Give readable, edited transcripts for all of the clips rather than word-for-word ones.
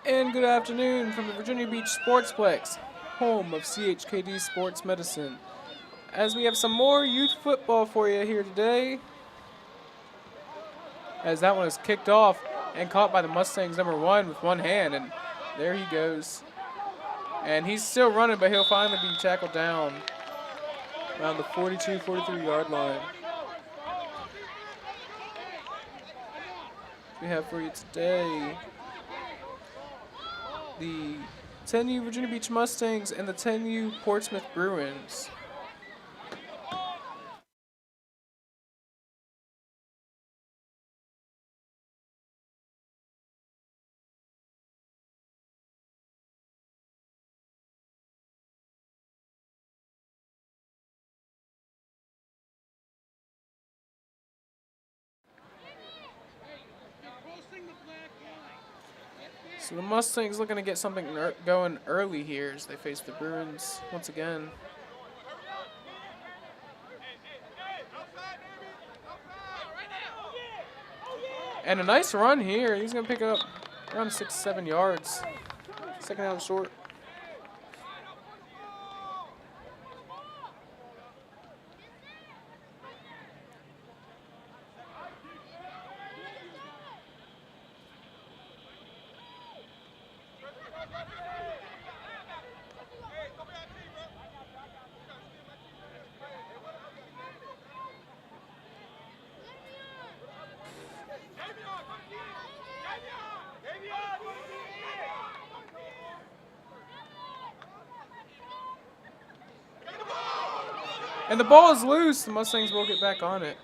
And good afternoon from the Virginia Beach Sportsplex, home of CHKD Sports Medicine. As we have some more youth football for you here today, as that one is kicked off and caught by the Mustangs #1 with one hand, and there he goes. And he's still running, but he'll finally be tackled down around the 42, 43 yard line. We have for you today the 10U Virginia Beach Mustangs and the 10U Portsmouth Bruins. So the Mustangs looking to get something going early here as they face the Bruins once again. And a nice run here. He's going to pick up around 6-7 yards. Second down short. And the ball is loose. The Mustangs will get back on it.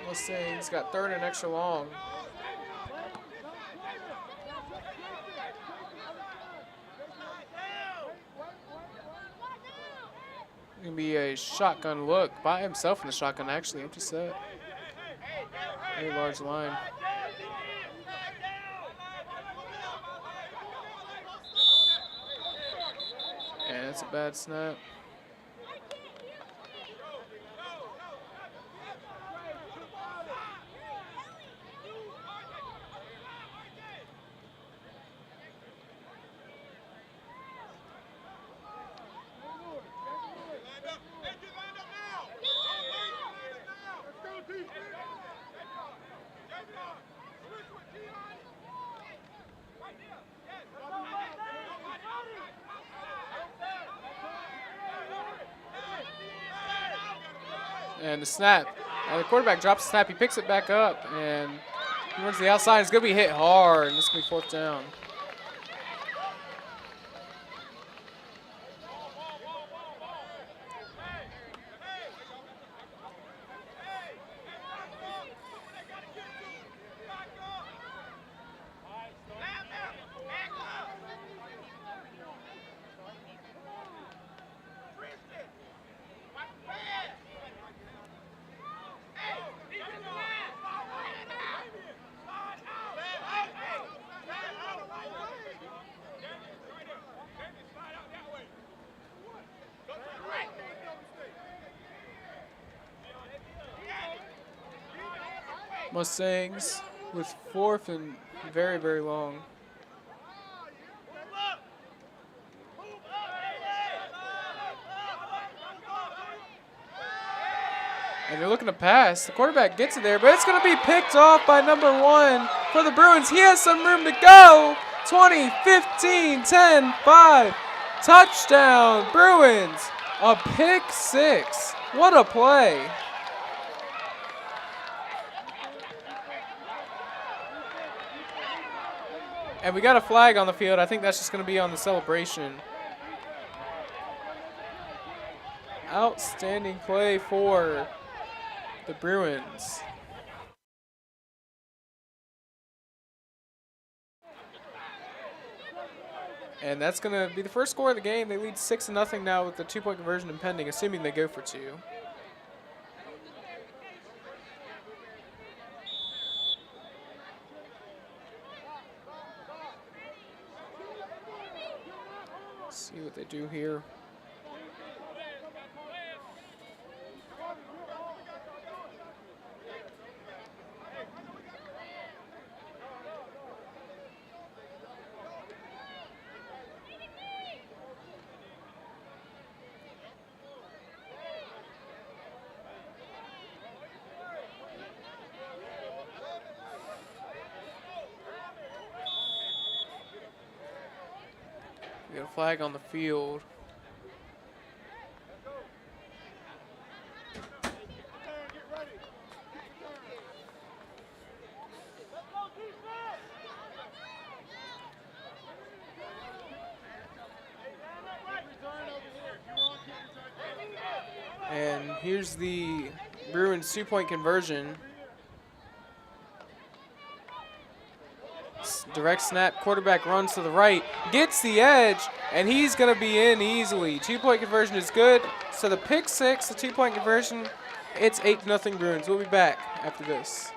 Mustangs got third and extra long. Gonna be a shotgun look by himself in the shotgun, actually. Empty set. Very large line. And it's a bad snap. And the snap. The quarterback drops the snap. He picks it back up, and he runs to the outside. It's going to be hit hard, and this is going to be fourth down. Mustangs with fourth and very, very long. And they're looking to pass. The quarterback gets it there, but it's going to be picked off by #1 for the Bruins. He has some room to go. 20, 15, 10, 5. Touchdown, Bruins. A pick six. What a play. And we got a flag on the field. I think that's just going to be on the celebration. Outstanding play for the Bruins. And that's going to be the first score of the game. They lead 6-0 now with the 2-point conversion impending, assuming they go for 2. Let's see what they do here. We got a flag on the field. And here's the Bruins 2-point conversion. Direct snap, quarterback runs to the right, gets the edge, and he's going to be in easily. 2-point conversion is good. So the pick 6, the 2-point conversion, it's 8-0 Bruins. We'll be back after this.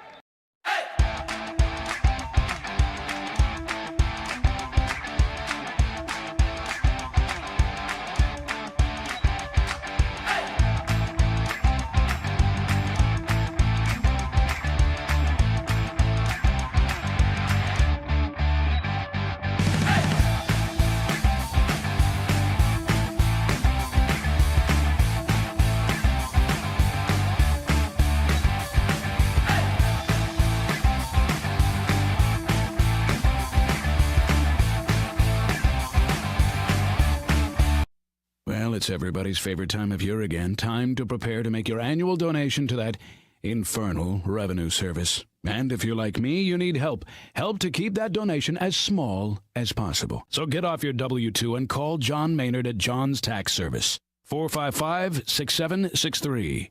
Well, it's everybody's favorite time of year again. Time to prepare to make your annual donation to that infernal revenue service. And if you're like me, you need help. Help to keep that donation as small as possible. So get off your W-2 and call John Maynard at John's Tax Service. 455-6763.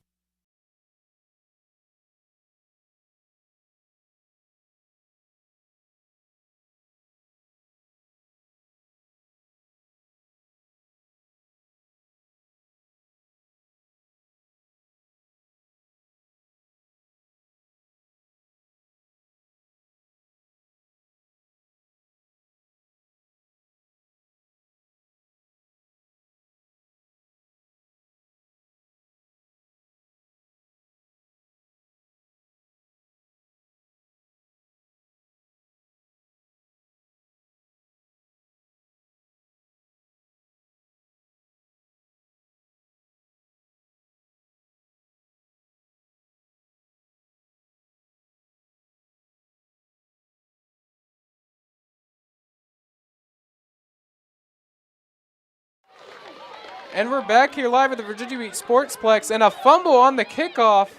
And we're back here live at the Virginia Beach Sportsplex, and a fumble on the kickoff.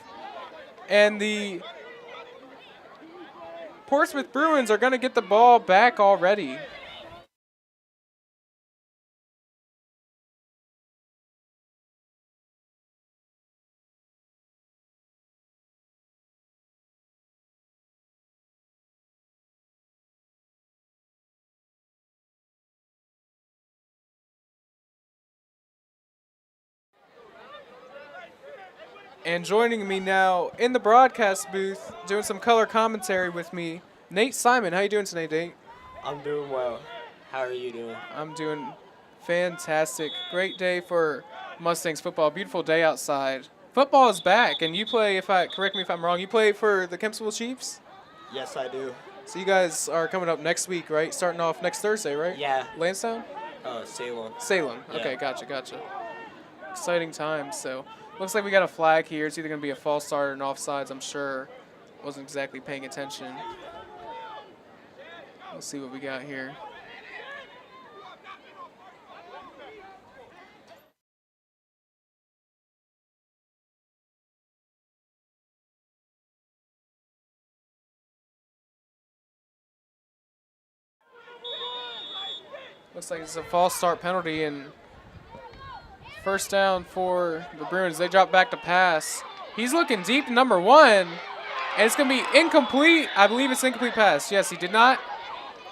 And the Portsmouth Bruins are going to get the ball back already. And joining me now in the broadcast booth, doing some color commentary with me, Nate Simon. How you doing today, Nate? I'm doing well. How are you doing? I'm doing fantastic. Great day for Mustangs football. Beautiful day outside. Football is back, and you play, correct me if I'm wrong, you play for the Kempsville Chiefs? Yes, I do. So you guys are coming up next week, right? Starting off next Thursday, right? Yeah. Lansdowne? Salem. Salem. Yeah. Okay, gotcha. Exciting times. So looks like we got a flag here. It's either going to be a false start or an offsides, I'm sure. Wasn't exactly paying attention. Let's see what we got here. Looks like it's a false start penalty, and first down for the Bruins. They drop back to pass. He's looking deep to number 1, and it's going to be incomplete. I believe it's incomplete pass. Yes, he did not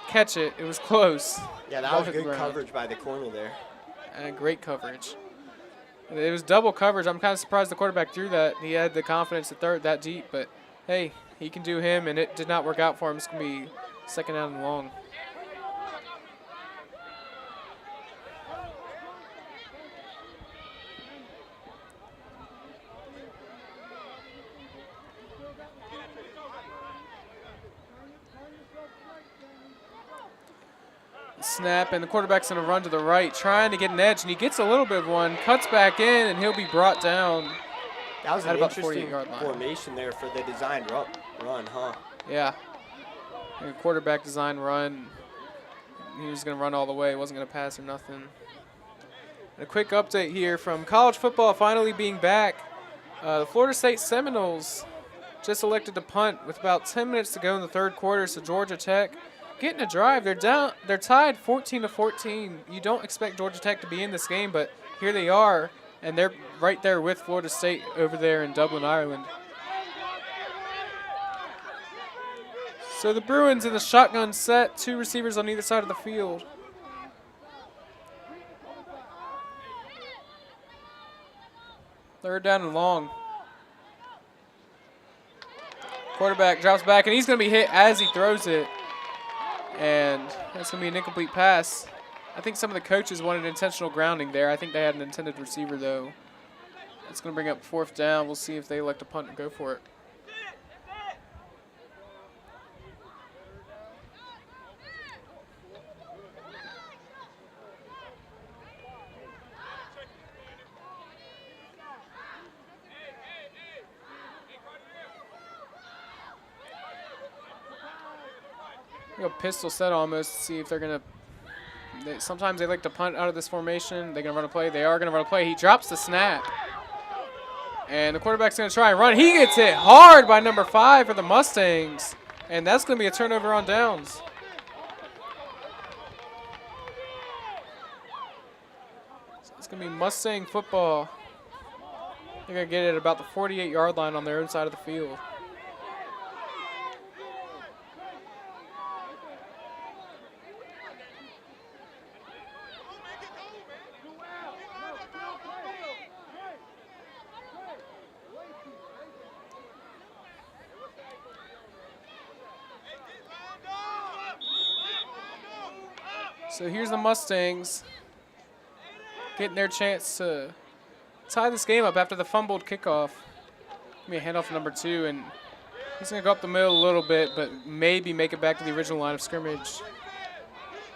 catch it. It was close. Yeah, that Ball was hit the good ground. coverage by the corner there. And great coverage. It was double coverage. I'm kind of surprised the quarterback threw that. He had the confidence to throw it that deep, but hey, he can do him, and it did not work out for him. It's going to be second down and long. Snap, and the quarterback's going to run to the right, trying to get an edge, and he gets a little bit of one, cuts back in, and he'll be brought down. That was At an about the interesting 48-yard line. formation there for the designed run, huh? Yeah. And quarterback design run. He was going to run all the way. Wasn't going to pass or nothing. And a quick update here from college football finally being back. The Florida State Seminoles just elected to punt with about 10 minutes to go in the third quarter. So Georgia Tech getting a drive. They're tied 14-14. You don't expect Georgia Tech to be in this game, but here they are. And they're right there with Florida State over there in Dublin, Ireland. So the Bruins in the shotgun set, 2 receivers on either side of the field. Third down and long. Quarterback drops back, and he's going to be hit as he throws it. And that's going to be an incomplete pass. I think some of the coaches wanted intentional grounding there. I think they had an intended receiver, though. That's going to bring up fourth down. We'll see if they elect to punt and go for it. Go pistol set almost to see if they're going to. Sometimes they like to punt out of this formation. They're going to run a play. They are going to run a play. He drops the snap. And the quarterback's going to try and run. He gets hit hard by number 5 for the Mustangs. And that's going to be a turnover on downs. So it's going to be Mustang football. They're going to get it at about the 48-yard line on their own side of the field. So here's the Mustangs getting their chance to tie this game up after the fumbled kickoff. Give me a handoff to number 2, and he's going to go up the middle a little bit, but maybe make it back to the original line of scrimmage.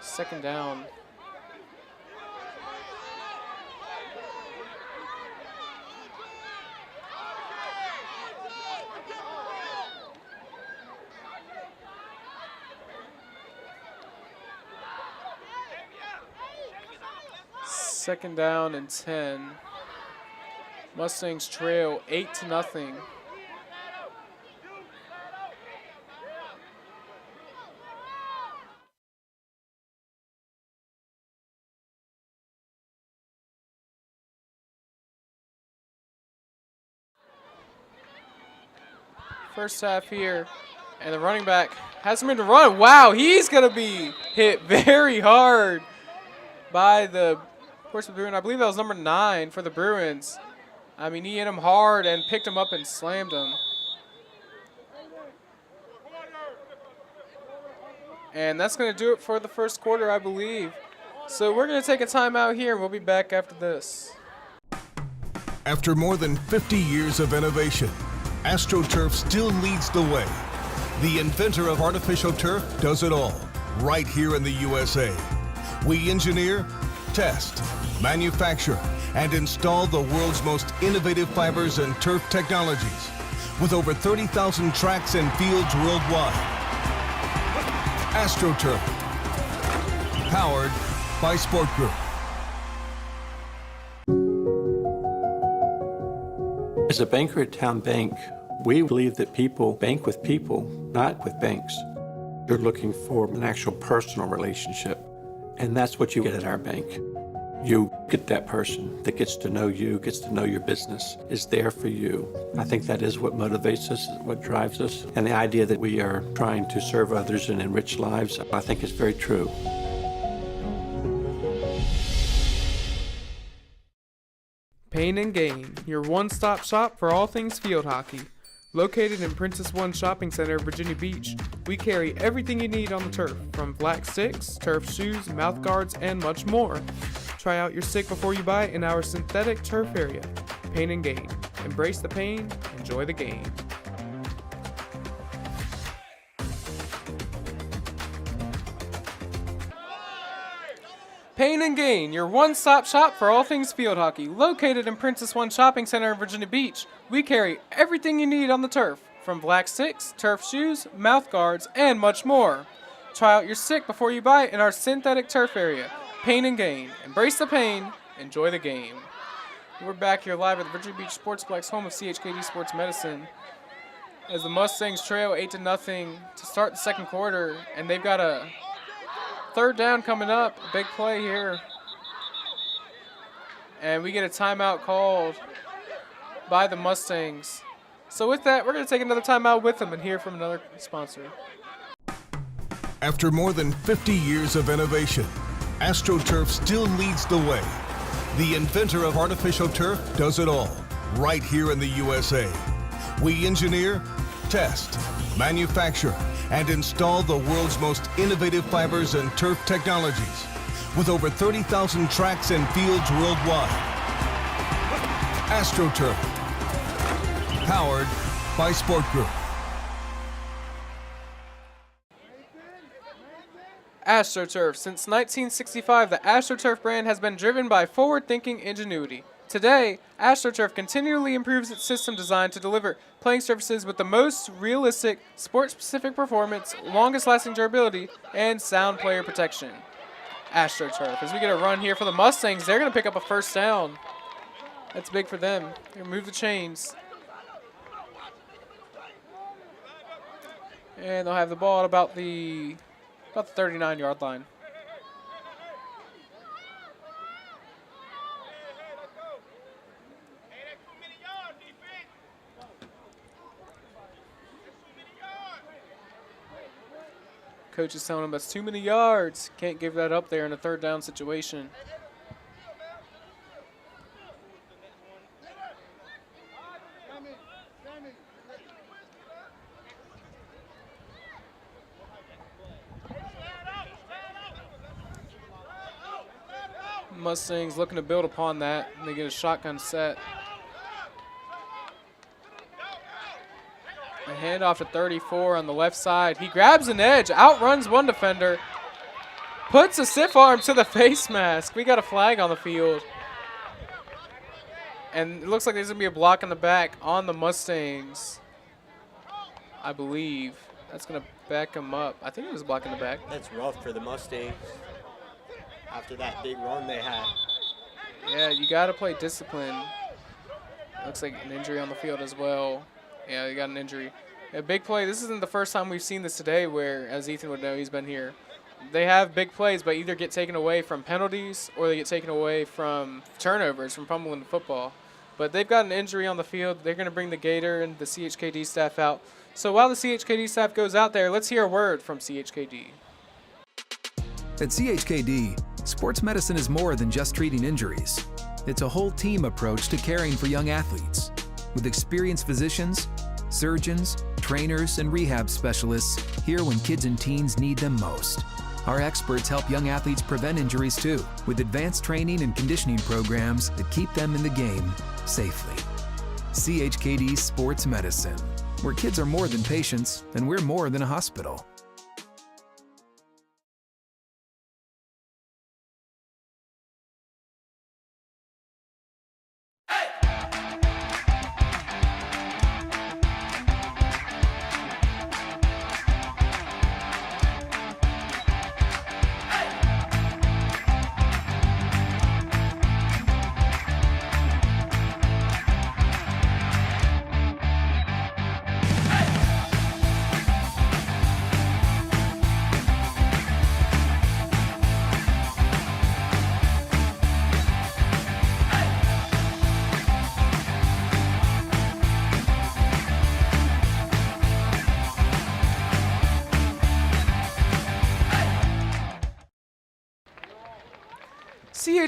Second down. Second down and 10. Mustangs trail 8-0. First half here, and the running back has some room to run. Wow, he's going to be hit very hard by the Bruin. I believe that was number 9 for the Bruins. I mean, he hit him hard and picked him up and slammed him. And that's going to do it for the first quarter, I believe. So we're going to take a timeout here, and we'll be back after this. After more than 50 years of innovation, AstroTurf still leads the way. The inventor of artificial turf does it all, right here in the USA. We engineer, test, manufacture, and install the world's most innovative fibers and turf technologies, with over 30,000 tracks and fields worldwide. AstroTurf, powered by Sport Group. As a banker at Town Bank, we believe that people bank with people, not with banks. You're looking for an actual personal relationship, and that's what you get at our bank. You get that person that gets to know you, gets to know your business, is there for you. I think that is what motivates us, what drives us. And the idea that we are trying to serve others and enrich lives, I think is very true. Pain and Gain, your one-stop shop for all things field hockey. Located in Princess One Shopping Center, Virginia Beach, we carry everything you need on the turf, from black sticks, turf shoes, mouth guards, and much more. Try out your stick before you buy in our synthetic turf area. Pain and Gain. Embrace the pain, enjoy the game. Pain and Gain, your one-stop shop for all things field hockey. Located in Princess One Shopping Center in Virginia Beach, we carry everything you need on the turf, from black sticks, turf shoes, mouth guards, and much more. Try out your stick before you buy in our synthetic turf area. Pain and Gain. Embrace the pain, enjoy the game. We're back here live at the Virginia Beach Sportsplex, home of CHKD Sports Medicine, as the Mustangs trail 8-0 to start the second quarter, and they've got a third down coming up. Big play here. And we get a timeout called by the Mustangs. So with that, we're going to take another timeout with them and hear from another sponsor. After more than 50 years of innovation, AstroTurf still leads the way. The inventor of artificial turf does it all, right here in the USA. We engineer, test, manufacture, and install the world's most innovative fibers and turf technologies, with over 30,000 tracks and fields worldwide. AstroTurf, powered by Sport Group. AstroTurf. Since 1965, the AstroTurf brand has been driven by forward-thinking ingenuity. Today, AstroTurf continually improves its system design to deliver playing surfaces with the most realistic, sport-specific performance, longest-lasting durability, and sound player protection. AstroTurf. As we get a run here for the Mustangs, they're going to pick up a first down. That's big for them. They move the chains. And they'll have the ball at about the 39-yard line. Coach is telling him that's too many yards. Can't give that up there in a third down situation. Mustangs looking to build upon that, and they get a shotgun set. A handoff to 34 on the left side. He grabs an edge, outruns one defender, puts a stiff arm to the face mask. We got a flag on the field. And it looks like there's going to be a block in the back on the Mustangs, I believe. That's going to back them up. I think it was a block in the back. That's rough for the Mustangs after that big run they had. Yeah, you got to play discipline. Looks like an injury on the field as well. Yeah, they got an injury. A big play. This isn't the first time we've seen this today where, as Ethan would know, he's been here. They have big plays, but either get taken away from penalties or they get taken away from turnovers, from pummeling the football. But they've got an injury on the field. They're going to bring the Gator and the CHKD staff out. So while the CHKD staff goes out there, let's hear a word from CHKD. At CHKD, sports medicine is more than just treating injuries. It's a whole team approach to caring for young athletes. With experienced physicians, surgeons, trainers, and rehab specialists here when kids and teens need them most. Our experts help young athletes prevent injuries too, with advanced training and conditioning programs that keep them in the game safely. CHKD Sports Medicine, where kids are more than patients and we're more than a hospital.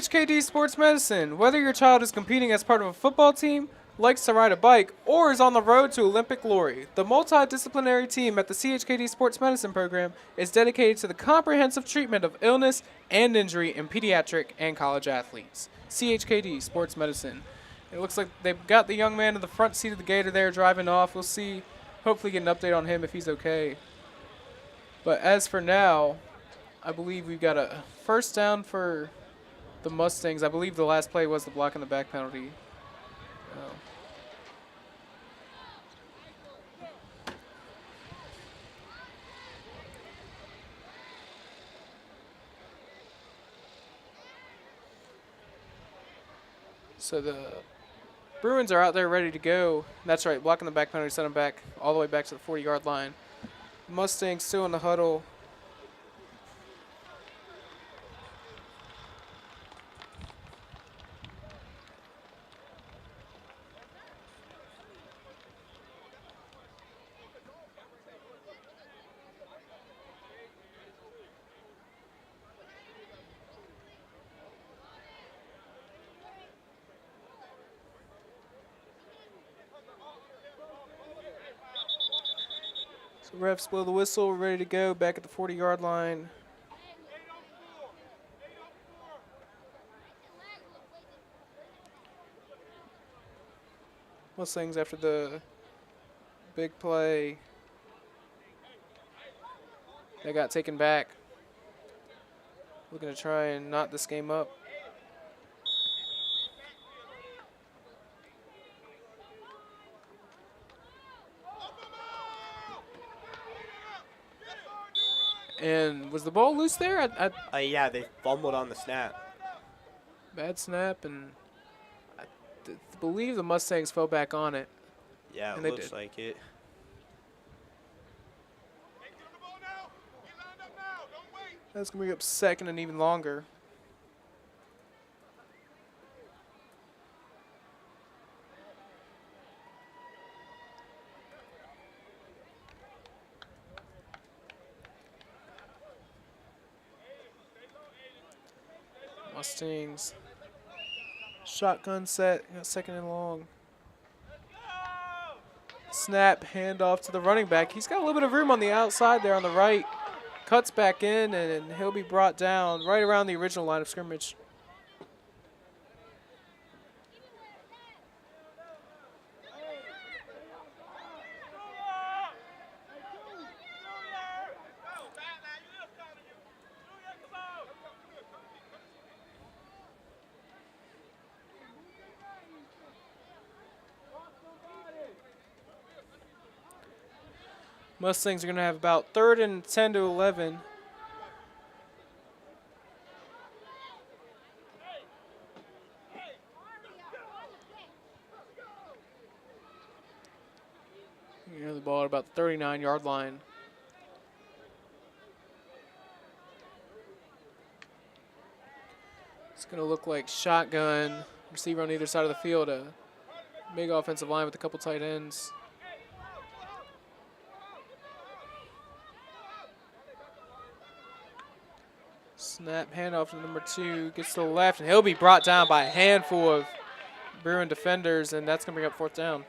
CHKD Sports Medicine. Whether your child is competing as part of a football team, likes to ride a bike, or is on the road to Olympic glory, the multidisciplinary team at the CHKD Sports Medicine program is dedicated to the comprehensive treatment of illness and injury in pediatric and college athletes. CHKD Sports Medicine. It looks like they've got the young man in the front seat of the Gator there driving off. We'll see, hopefully get an update on him if he's okay. But as for now, I believe we've got a first down for the Mustangs. I believe the last play was the block in the back penalty. So the Bruins are out there ready to go. That's right, blocking the back penalty, send them back all the way back to the 40-yard line. Mustangs still in the huddle. Refs blow the whistle, we're ready to go, back at the 40-yard line. Mustangs after the big play. They got taken back. Looking to try and knot this game up. And was the ball loose there? Yeah, they fumbled on the snap. Bad snap, and I believe the Mustangs fell back on it. Yeah, it and looks like it. That's going to be up second and even longer. Mustangs. Shotgun set, got second and long. Snap, handoff to the running back. He's got a little bit of room on the outside there on the right. Cuts back in, and he'll be brought down right around the original line of scrimmage. Mustangs are going to have about 3rd and 10 to 11. You know the ball at about the 39-yard line. It's going to look like shotgun, receiver on either side of the field, a big offensive line with a couple tight ends. Snap, handoff to number 2, gets to the left, and he'll be brought down by a handful of Bruin defenders, and that's going to bring up 4th down.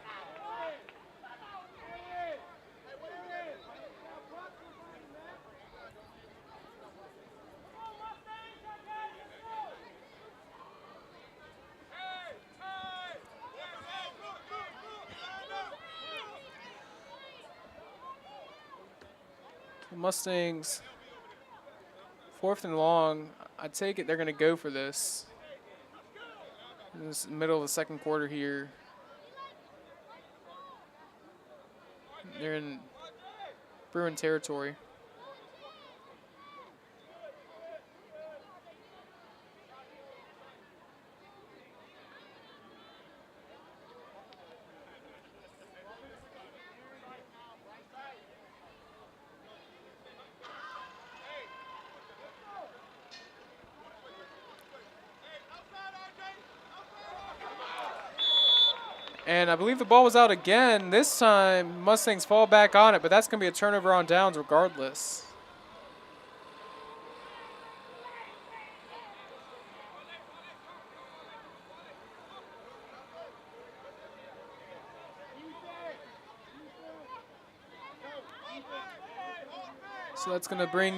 The Mustangs, 4th and long. I take it they're going to go for this. In this middle of the second quarter here. They're in Bruin territory. And I believe the ball was out again. This time, Mustangs fall back on it, but that's going to be a turnover on downs regardless. So that's going to bring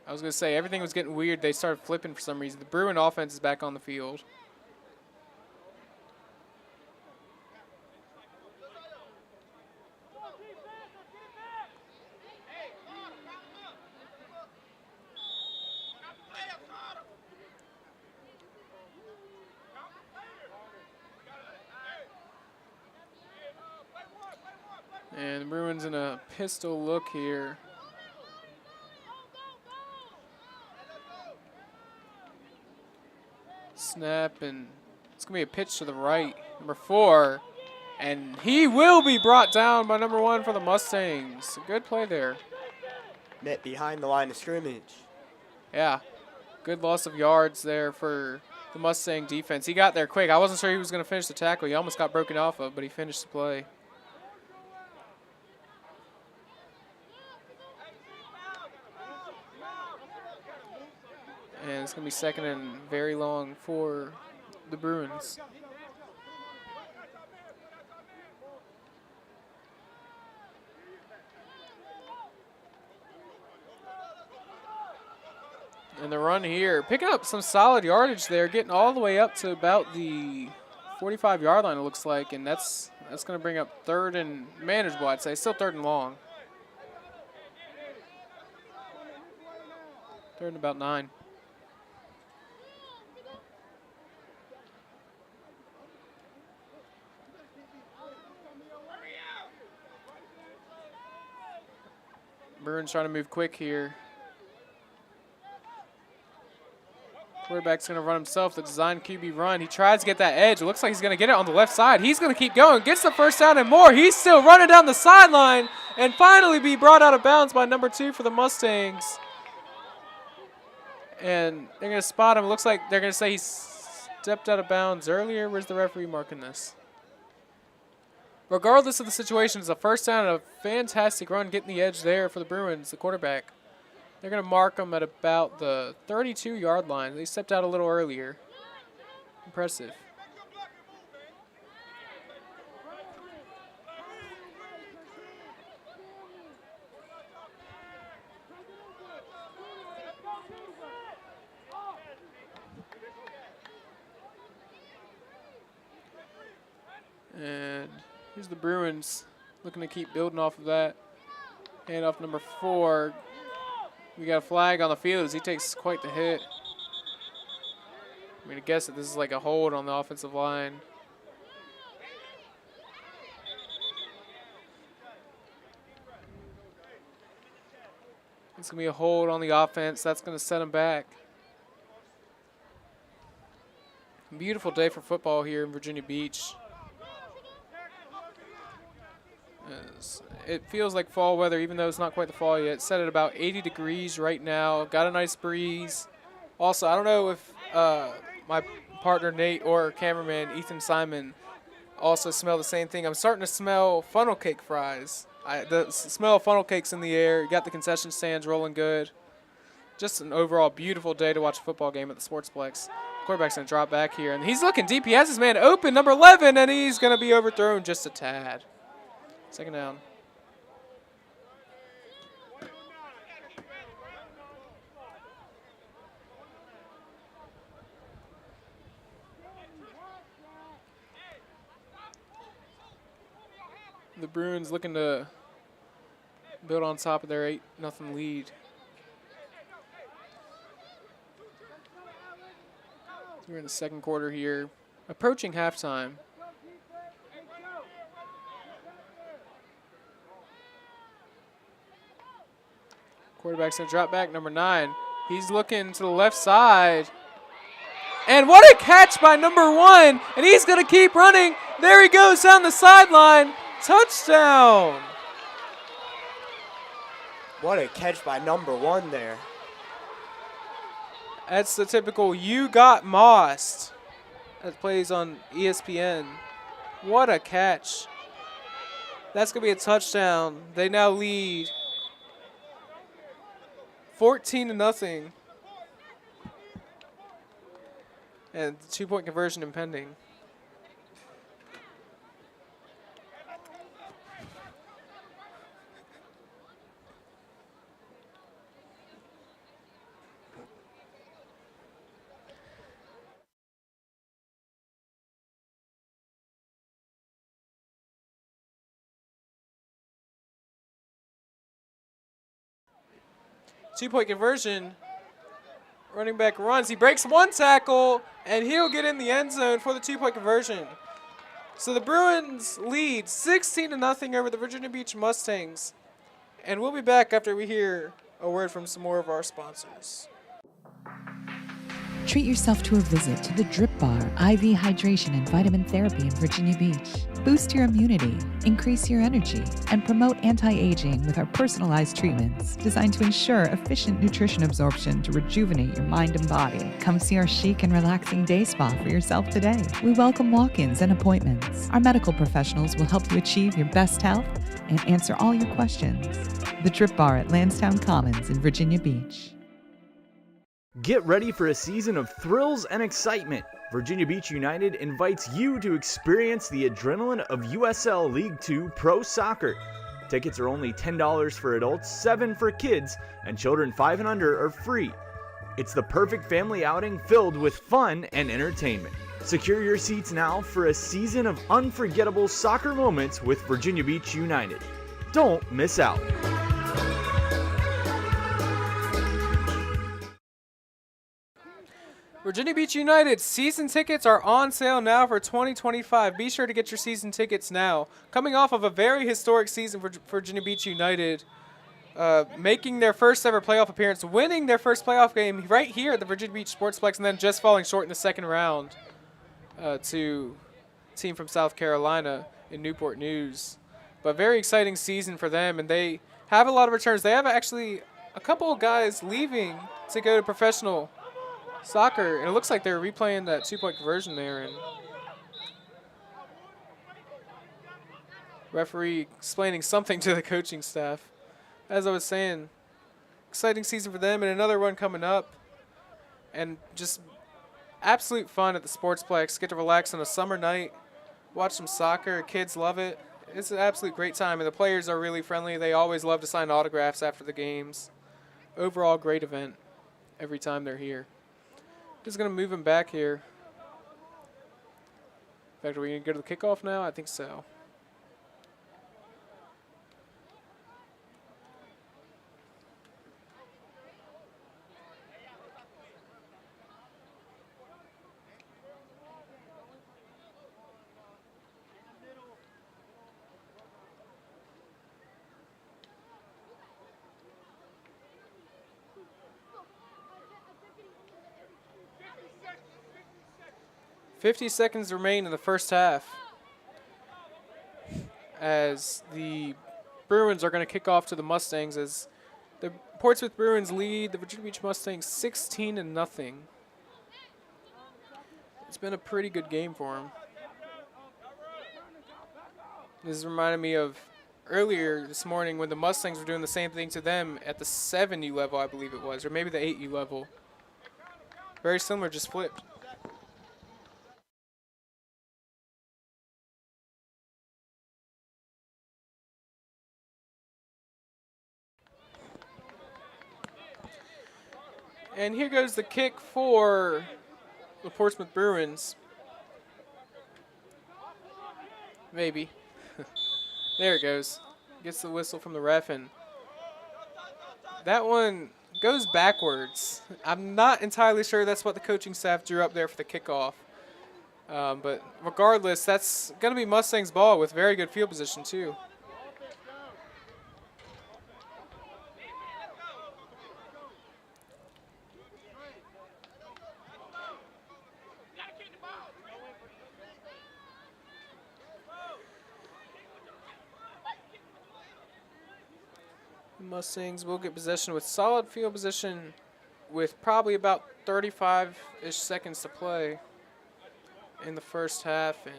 I was going to say, everything was getting weird. They started flipping for some reason. The Bruin offense is back on the field. And the Bruins in a pistol look here. Snap, and it's going to be a pitch to the right. Number 4. And he will be brought down by number 1 for the Mustangs. A good play there. Met behind the line of scrimmage. Yeah. Good loss of yards there for the Mustang defense. He got there quick. I wasn't sure he was going to finish the tackle. He almost got broken off of, but he finished the play. And it's going to be second and very long for the Bruins. And the run here, picking up some solid yardage there, getting all the way up to about the 45-yard line, it looks like. And that's going to bring up third and manageable, I'd say. Still third and long. Third and about 9. Bruins trying to move quick here. Quarterback's going to run himself, the design QB run. He tries to get that edge. It looks like he's going to get it on the left side. He's going to keep going. Gets the first down and more. He's still running down the sideline and finally be brought out of bounds by number 2 for the Mustangs. And they're going to spot him. It looks like they're going to say he stepped out of bounds earlier. Where's the referee marking this? Regardless of the situation, it's a first down and a fantastic run getting the edge there for the Bruins, the quarterback. They're going to mark him at about the 32-yard line. They stepped out a little earlier. Impressive. And here's the Bruins looking to keep building off of that. Handoff number 4. We got a flag on the field as he takes quite the hit. I'm going to guess that this is like a hold on the offensive line. It's going to be a hold on the offense. That's going to set him back. Beautiful day for football here in Virginia Beach. It feels like fall weather, even though it's not quite the fall yet. It's set at about 80 degrees right now. Got a nice breeze. Also, I don't know if my partner Nate or cameraman Ethan Simon also smell the same thing. I'm starting to smell funnel cake fries. The smell of funnel cakes in the air. You got the concession stands rolling good. Just an overall beautiful day to watch a football game at the Sportsplex. Quarterback's going to drop back here, and he's looking deep. He has his man open, number 11, and he's going to be overthrown just a tad. Second down. The Bruins looking to build on top of their 8-0 lead. We're in the second quarter here, approaching halftime. Quarterback's going to drop back, number 9. He's looking to the left side. And what a catch by number 1. And he's going to keep running. There he goes down the sideline. Touchdown. What a catch by number 1 there. That's the typical "you got mossed" that plays on ESPN. What a catch. That's going to be a touchdown. They now lead 14-0. And 2-point conversion impending. 2-point conversion. Running back runs. He breaks one tackle, and he'll get in the end zone for the 2-point conversion. So the Bruins lead 16-0 over the Virginia Beach Mustangs. And we'll be back after we hear a word from some more of our sponsors. Treat yourself to a visit to the Drip Bar IV Hydration and Vitamin Therapy in Virginia Beach. Boost your immunity, increase your energy, and promote anti-aging with our personalized treatments designed to ensure efficient nutrition absorption to rejuvenate your mind and body. Come see our chic and relaxing day spa for yourself today. We welcome walk-ins and appointments. Our medical professionals will help you achieve your best health and answer all your questions. The Drip Bar at Lansdowne Commons in Virginia Beach. Get ready for a season of thrills and excitement. Virginia Beach United invites you to experience the adrenaline of USL League 2 Pro Soccer. Tickets are only $10 for adults, $7 for kids, and children 5 and under are free. It's the perfect family outing filled with fun and entertainment. Secure your seats now for a season of unforgettable soccer moments with Virginia Beach United. Don't miss out. Virginia Beach United season tickets are on sale now for 2025. Be sure to get your season tickets now. Coming off of a very historic season for Virginia Beach United, making their first ever playoff appearance, winning their first playoff game right here at the Virginia Beach Sportsplex, and then just falling short in the second round to a team from South Carolina in Newport News. But very exciting season for them, and they have a lot of returns. They have actually a couple of guys leaving to go to professional soccer, and it looks like they're replaying that 2-point conversion there, and referee explaining something to the coaching staff. As I was saying, exciting season for them, and another one coming up, and just absolute fun at the Sportsplex. Get to relax on a summer night, watch some soccer. Kids love it. It's an absolute great time, and the players are really friendly. They always love to sign autographs after the games. Overall, great event every time they're here. Just going to move him back here. In fact, are we going to go to the kickoff now? I think so. $50 seconds remain in the first half as the Bruins are going to kick off to the Mustangs as the Portsmouth Bruins lead the Virginia Beach Mustangs 16-0. It's been a pretty good game for them. This is reminding me of earlier this morning when the Mustangs were doing the same thing to them at the 7U level, I believe it was, or maybe the 8U level. Very similar, just flipped. And here goes the kick for the Portsmouth Bruins. Maybe. There it goes. Gets the whistle from the ref, and that one goes backwards. I'm not entirely sure that's what the coaching staff drew up there for the kickoff. But regardless, that's going to be Mustangs ball with very good field position too. Mustangs will get possession with solid field position with probably about 35-ish seconds to play in the first half, and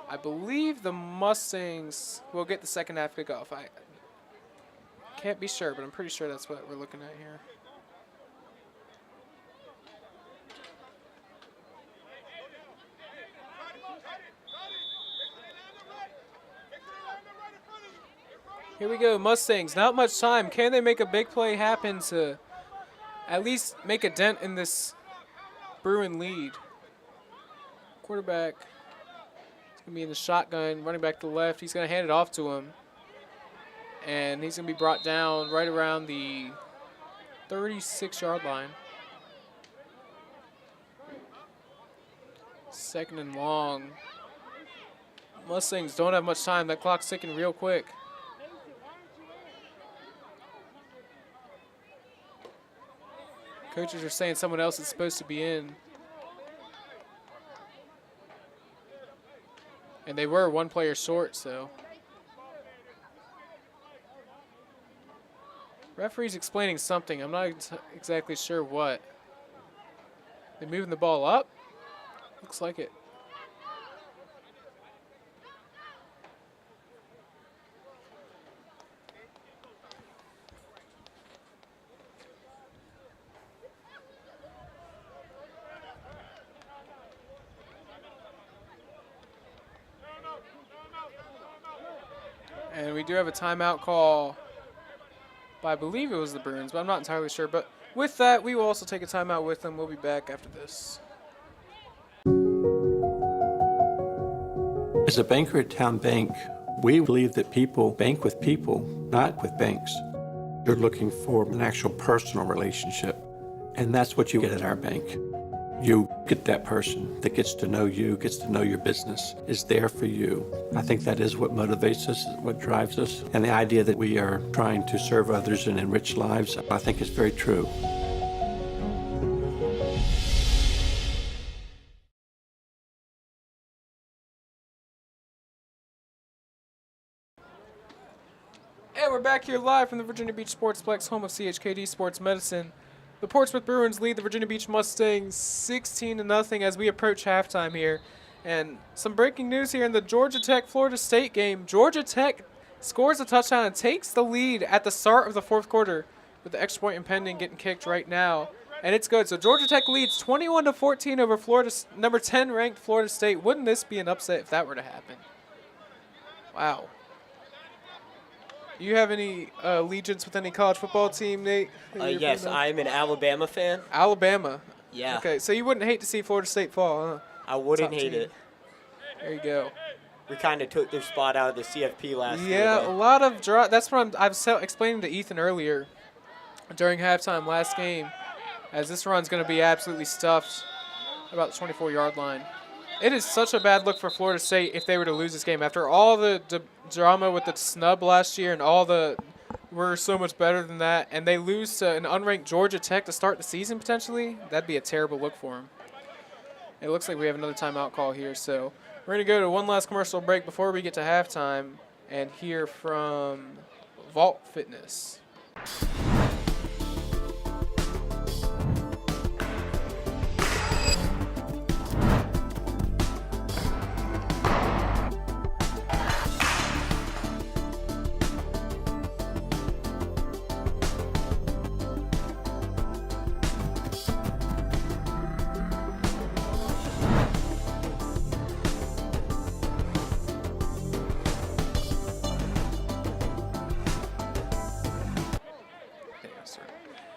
I believe the Mustangs will get the second half kickoff. I can't be sure, but I'm pretty sure that's what we're looking at here. Here we go, Mustangs. Not much time. Can they make a big play happen to at least make a dent in this Bruin lead? Quarterback is going to be in the shotgun, running back to the left. He's going to hand it off to him. And he's going to be brought down right around the 36-yard line. 2nd and long. Mustangs don't have much time. That clock's ticking real quick. Coaches are saying someone else is supposed to be in. And they were one player short, so. Referee's explaining something. I'm not exactly sure what. They moving the ball up? Looks like it. And we do have a timeout call by, I believe it was the Bruins, but I'm not entirely sure. But with that, we will also take a timeout with them. We'll be back after this. As a banker at Town Bank, we believe that people bank with people, not with banks. You're looking for an actual personal relationship, and that's what you get at our bank. You get that person that gets to know you, gets to know your business, is there for you. I think that is what motivates us, what drives us. And the idea that we are trying to serve others and enrich lives, I think is very true. And we're back here live from the Virginia Beach Sportsplex, home of CHKD Sports Medicine. The Portsmouth Bruins lead the Virginia Beach Mustangs 16-0 as we approach halftime here. And some breaking news here in the Georgia Tech-Florida State game. Georgia Tech scores a touchdown and takes the lead at the start of the 4th quarter with the extra point impending, getting kicked right now. And it's good. So Georgia Tech leads 21-14 over Florida, number 10 ranked Florida State. Wouldn't this be an upset if that were to happen? Wow. You have any allegiance with any college football team, Nate? Yes, I'm an Alabama fan. Alabama? Yeah. Okay, so you wouldn't hate to see Florida State fall, huh? I wouldn't Top hate team. it. There you go. We kind of took their spot out of the CFP last year. Yeah, a lot of draw. That's what I was explaining to Ethan earlier during halftime last game, as this run's going to be absolutely stuffed about the 24-yard line. It is such a bad look for Florida State if they were to lose this game. After all the drama with the snub last year and all the we're so much better than that, and they lose to an unranked Georgia Tech to start the season potentially, that'd be a terrible look for them. It looks like we have another timeout call here, so we're going to go to one last commercial break before we get to halftime and hear from Vault Fitness.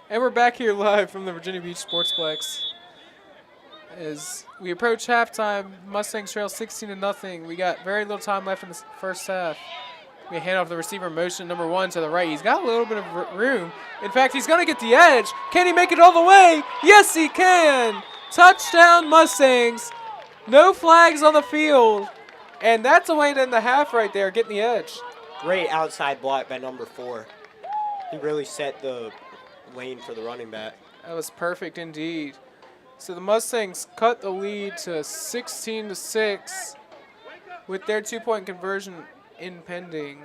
And we're back here live from the Virginia Beach Sportsplex. As we approach halftime, Mustangs trail 16-0. We got very little time left in the first half. We hand off the receiver motion, number 1 to the right. He's got a little bit of room. In fact, he's going to get the edge. Can he make it all the way? Yes, he can. Touchdown, Mustangs. No flags on the field. And that's a way to end the half right there, getting the edge. Great outside block by number 4. He really set the lane for the running back. That was perfect indeed. So the Mustangs cut the lead to 16-6 with their 2-point conversion impending.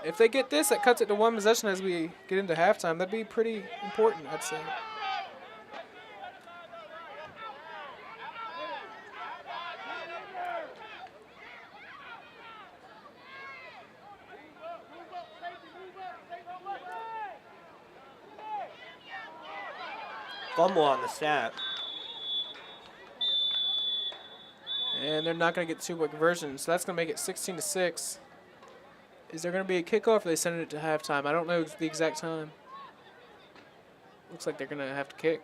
If they get this, that cuts it to 1 possession as we get into halftime. That'd be pretty important, I'd say. Fumble on the snap. And they're not going to get the 2-point conversion, so that's going to make it 16-6. Is there going to be a kickoff or they send it to halftime? I don't know the exact time. Looks like they're going to have to kick.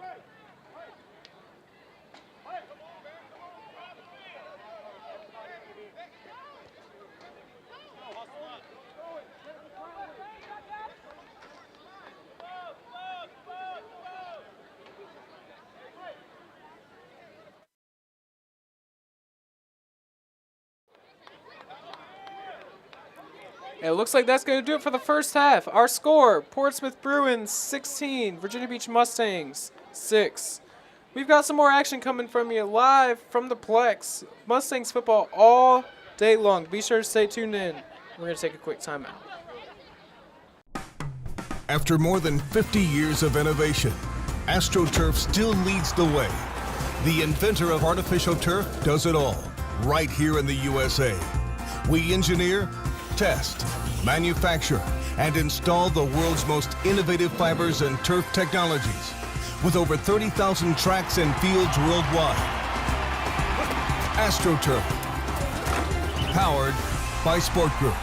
And it looks like that's going to do it for the first half. Our score, Portsmouth Bruins 16, Virginia Beach Mustangs 6. We've got some more action coming from you live from the Plex. Mustangs football all day long. Be sure to stay tuned in. We're going to take a quick timeout. After more than 50 years of innovation, AstroTurf still leads the way. The inventor of artificial turf does it all, right here in the USA. We engineer, test, manufacture, and install the world's most innovative fibers and turf technologies, with over 30,000 tracks and fields worldwide. AstroTurf, powered by Sport Group.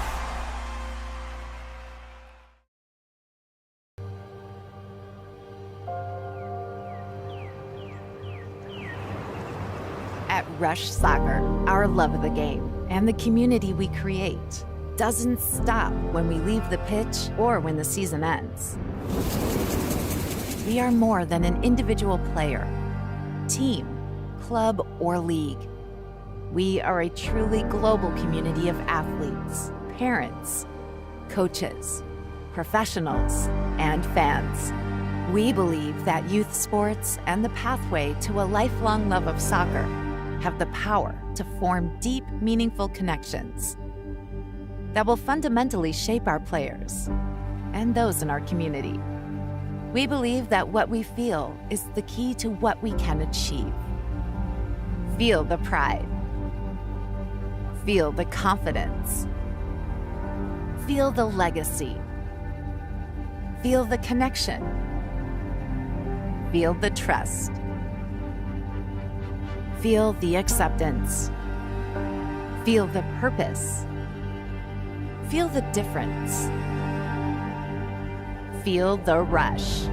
At Rush Soccer, our love of the game and the community we create doesn't stop when we leave the pitch or when the season ends. We are more than an individual player, team, club, or league. We are a truly global community of athletes, parents, coaches, professionals, and fans. We believe that youth sports and the pathway to a lifelong love of soccer have the power to form deep, meaningful connections that will fundamentally shape our players and those in our community. We believe that what we feel is the key to what we can achieve. Feel the pride. Feel the confidence. Feel the legacy. Feel the connection. Feel the trust. Feel the acceptance. Feel the purpose. Feel the difference. Feel the rush.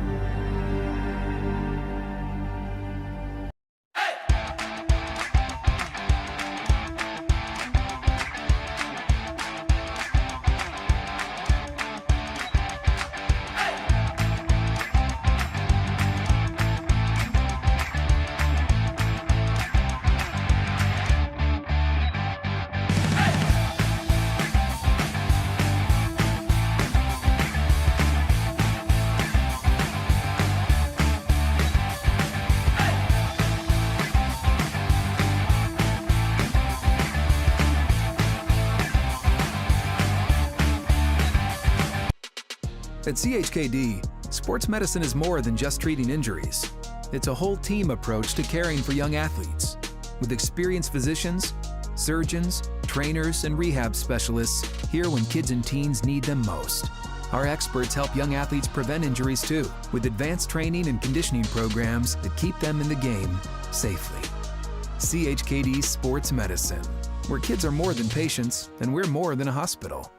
At CHKD, sports medicine is more than just treating injuries. It's a whole team approach to caring for young athletes. With experienced physicians, surgeons, trainers, and rehab specialists here when kids and teens need them most. Our experts help young athletes prevent injuries too, with advanced training and conditioning programs that keep them in the game safely. CHKD Sports Medicine, where kids are more than patients and we're more than a hospital.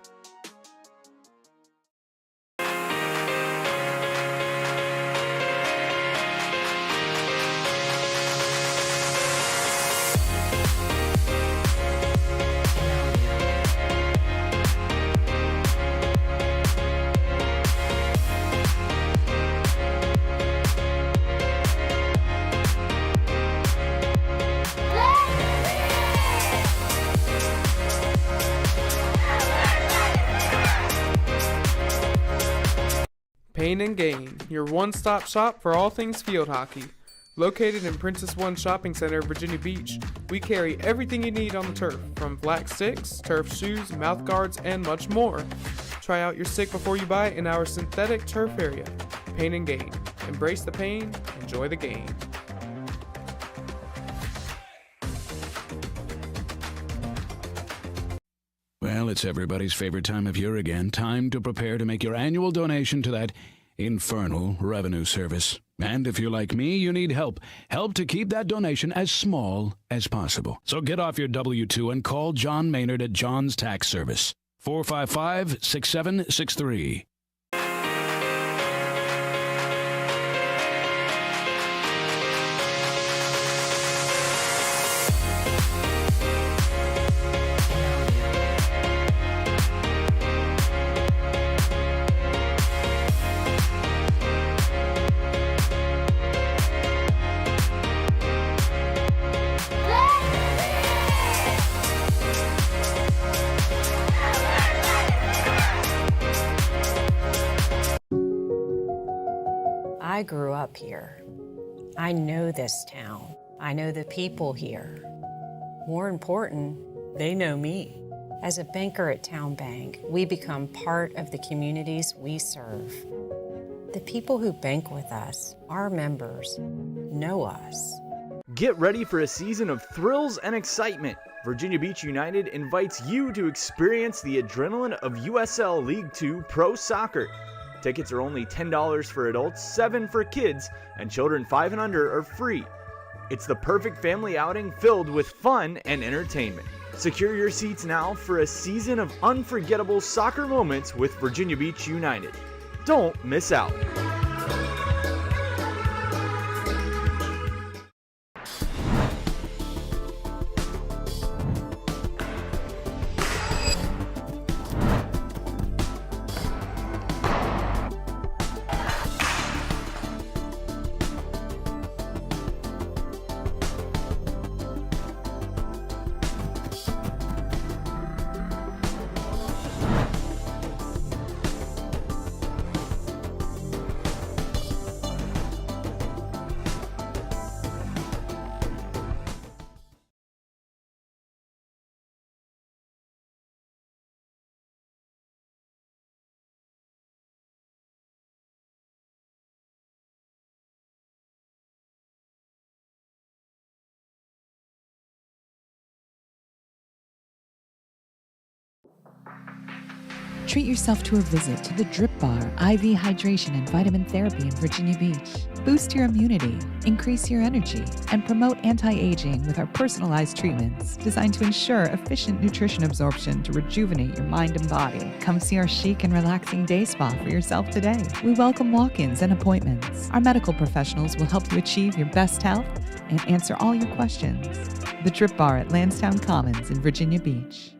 Pain and Gain, your one-stop shop for all things field hockey. Located in Princess One Shopping Center, Virginia Beach, we carry everything you need on the turf, from black sticks, turf shoes, mouth guards, and much more. Try out your stick before you buy in our synthetic turf area. Pain and Gain. Embrace the pain, enjoy the game. Well, it's everybody's favorite time of year again. Time to prepare to make your annual donation to that infernal revenue service. And if you're like me, you need help. Help to keep that donation as small as possible. So get off your W-2 and call John Maynard at John's Tax Service. 455-6763. I grew up here. I know this town. I know the people here. More important, they know me. As a banker at Town Bank, we become part of the communities we serve. The people who bank with us, our members, know us. Get ready for a season of thrills and excitement. Virginia Beach United invites you to experience the adrenaline of USL League Two Pro Soccer. Tickets are only $10 for adults, $7 for kids, and children 5 and under are free. It's the perfect family outing filled with fun and entertainment. Secure your seats now for a season of unforgettable soccer moments with Virginia Beach United. Don't miss out. Treat yourself to a visit to the Drip Bar IV Hydration and Vitamin Therapy in Virginia Beach. Boost your immunity, increase your energy, and promote anti-aging with our personalized treatments designed to ensure efficient nutrition absorption to rejuvenate your mind and body. Come see our chic and relaxing day spa for yourself today. We welcome walk-ins and appointments. Our medical professionals will help you achieve your best health and answer all your questions. The Drip Bar at Lansdowne Commons in Virginia Beach.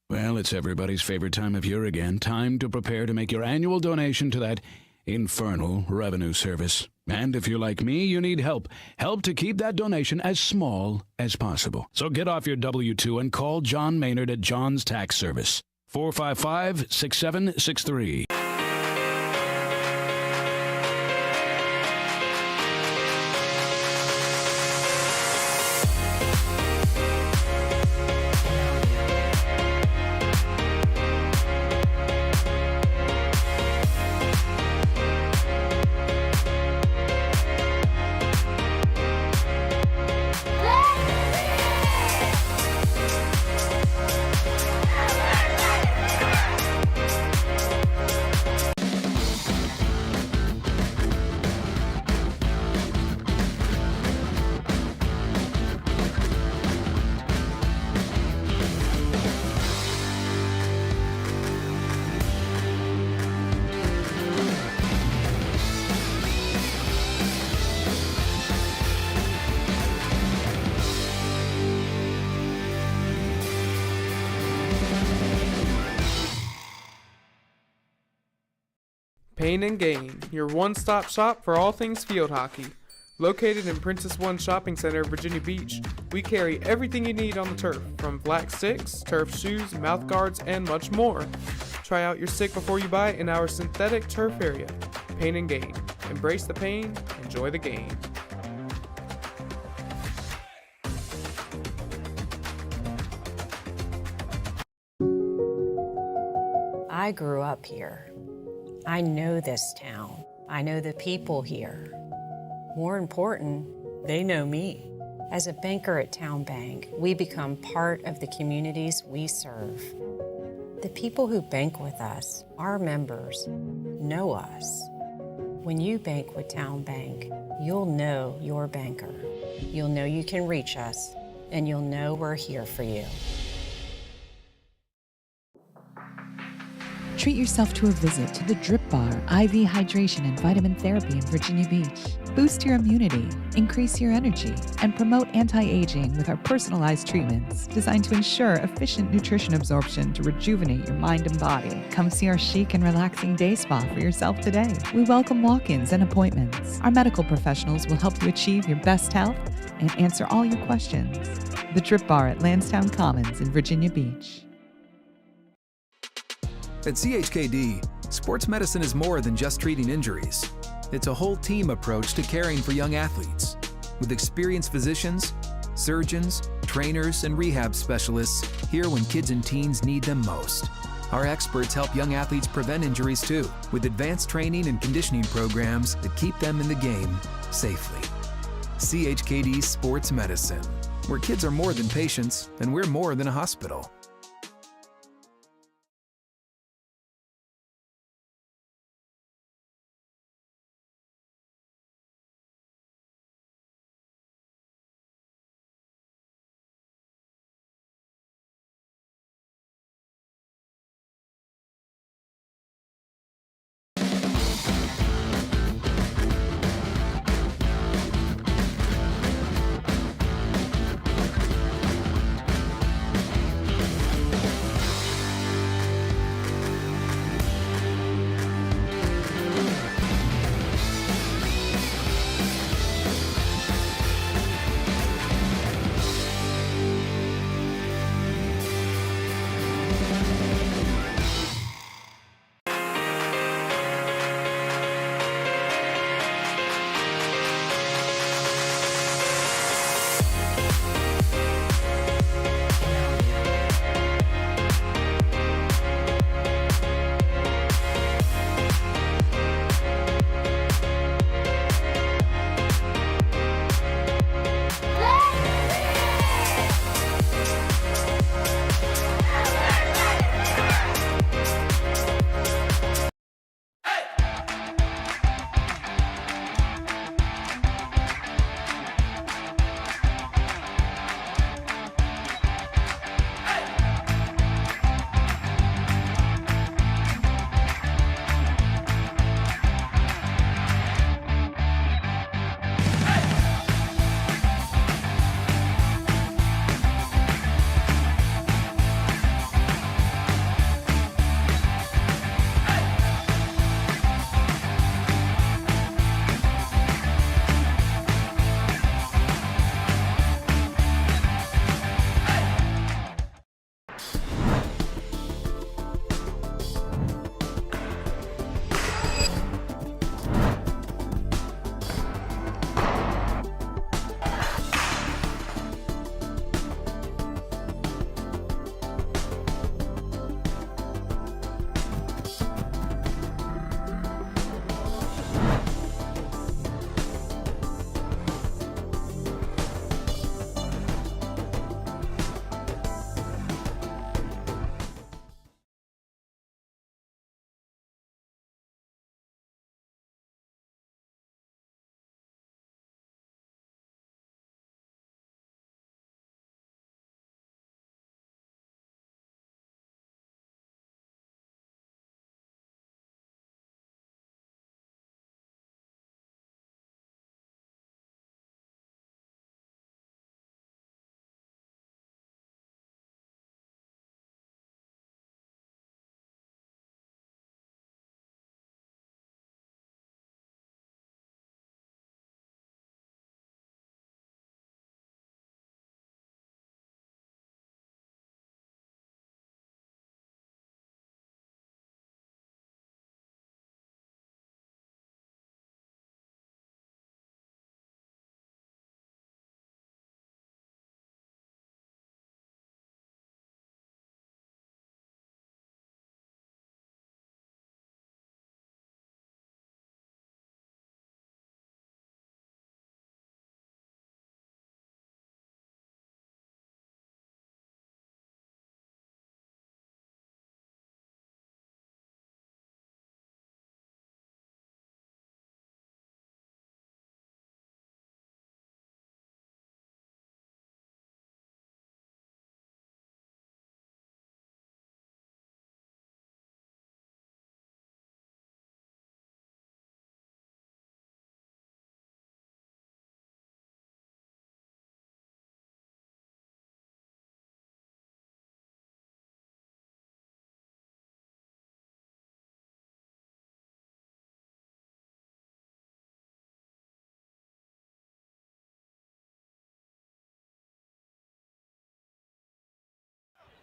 Well, it's everybody's favorite time of year again. Time to prepare to make your annual donation to that infernal revenue service. And if you're like me, you need help. Help to keep that donation as small as possible. So get off your W-2 and call John Maynard at John's Tax Service. 455-6763. Pain and Gain, your one-stop shop for all things field hockey. Located in Princess One Shopping Center, Virginia Beach, we carry everything you need on the turf, from black sticks, turf shoes, mouth guards, and much more. Try out your stick before you buy it in our synthetic turf area. Pain and Gain. Embrace the pain, enjoy the game. I grew up here. I know this town. I know the people here. More important, they know me. As a banker at Town Bank, we become part of the communities we serve. The people who bank with us, our members, know us. When you bank with Town Bank, you'll know your banker. You'll know you can reach us, and you'll know we're here for you. Treat yourself to a visit to the Drip Bar IV Hydration and Vitamin Therapy in Virginia Beach. Boost your immunity, increase your energy, and promote anti-aging with our personalized treatments designed to ensure efficient nutrition absorption to rejuvenate your mind and body. Come see our chic and relaxing day spa for yourself today. We welcome walk-ins and appointments. Our medical professionals will help you achieve your best health and answer all your questions. The Drip Bar at Lansdowne Commons in Virginia Beach. At CHKD, sports medicine is more than just treating injuries. It's a whole team approach to caring for young athletes. With experienced physicians, surgeons, trainers, and rehab specialists here when kids and teens need them most. Our experts help young athletes prevent injuries too, with advanced training and conditioning programs that keep them in the game safely. CHKD Sports Medicine, where kids are more than patients and we're more than a hospital.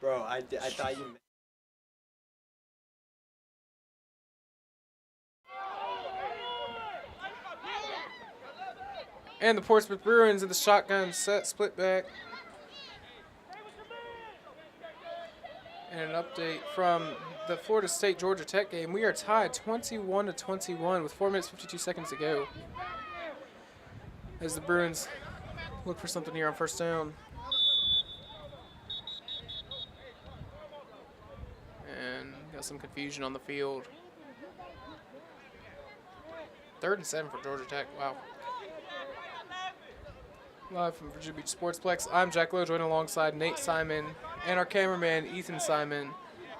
Bro, I thought you And the Portsmouth Bruins in the shotgun set, split back. And an update from the Florida State-Georgia Tech game. We are tied 21-21 with 4 minutes, 52 seconds to go. As the Bruins look for something here on first down. And got some confusion on the field. 3rd and 7 for Georgia Tech. Wow. Live from Virginia Beach Sportsplex, I'm Jack Lowe, joined alongside Nate Simon and our cameraman Ethan Simon,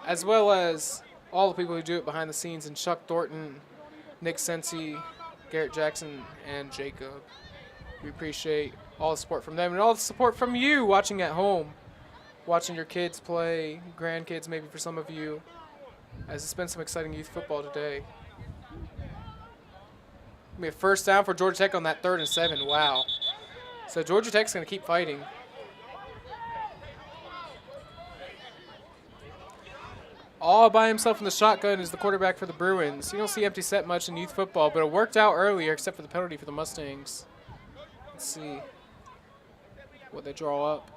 as well as all the people who do it behind the scenes, and Chuck Thornton, Nick Sensi, Garrett Jackson, and Jacob. We appreciate all the support from them and all the support from you watching at home, watching your kids play, grandkids maybe for some of you, as it's been some exciting youth football today. We have first down for Georgia Tech on that 3rd and 7. Wow. So Georgia Tech's going to keep fighting. All by himself in the shotgun is the quarterback for the Bruins. You don't see empty set much in youth football, but it worked out earlier except for the penalty for the Mustangs. Let's see what they draw up.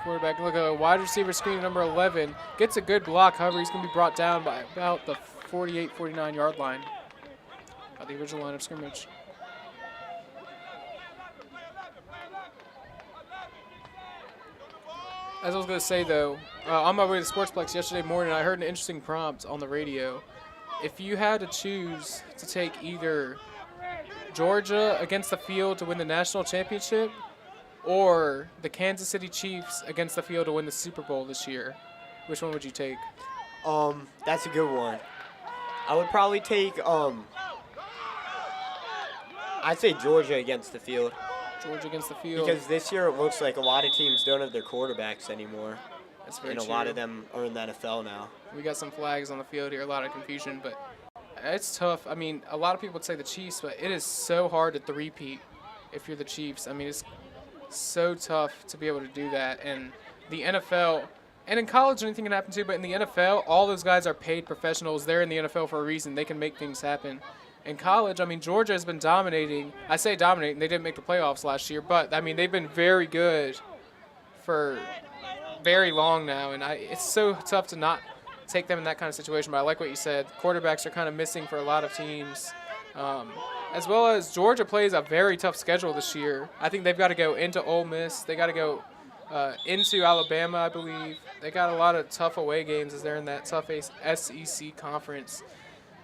Quarterback, look at a wide receiver screen number 11. Gets a good block, however, he's going to be brought down by about the 48, 49 yard line. By the original line of scrimmage. As I was going to say, though, on my way to Sportsplex yesterday morning, I heard an interesting prompt on the radio. If you had to choose to take either Georgia against the field to win the national championship or the Kansas City Chiefs against the field to win the Super Bowl this year, which one would you take? That's a good one. I would probably take, I'd say Georgia against the field. Georgia against the field. Because this year it looks like a lot of teams don't have their quarterbacks anymore. That's very true. A lot of them are in the NFL now. We got some flags on the field here, a lot of confusion, but it's tough. I mean, a lot of people would say the Chiefs, but it is so hard to three-peat if you're the Chiefs. I mean, it's so tough to be able to do that. And the NFL, and in college anything can happen too, but in the NFL, all those guys are paid professionals. They're in the NFL for a reason. They can make things happen. In college, I mean, Georgia has been dominating. I say dominating. They didn't make the playoffs last year, but, I mean, they've been very good for very long now, and it's so tough to not take them in that kind of situation. But I like what you said. Quarterbacks are kind of missing for a lot of teams. As well as Georgia plays a very tough schedule this year. I think they've got to go into Ole Miss. They got to go into Alabama, I believe. They got a lot of tough away games as they're in that tough SEC conference.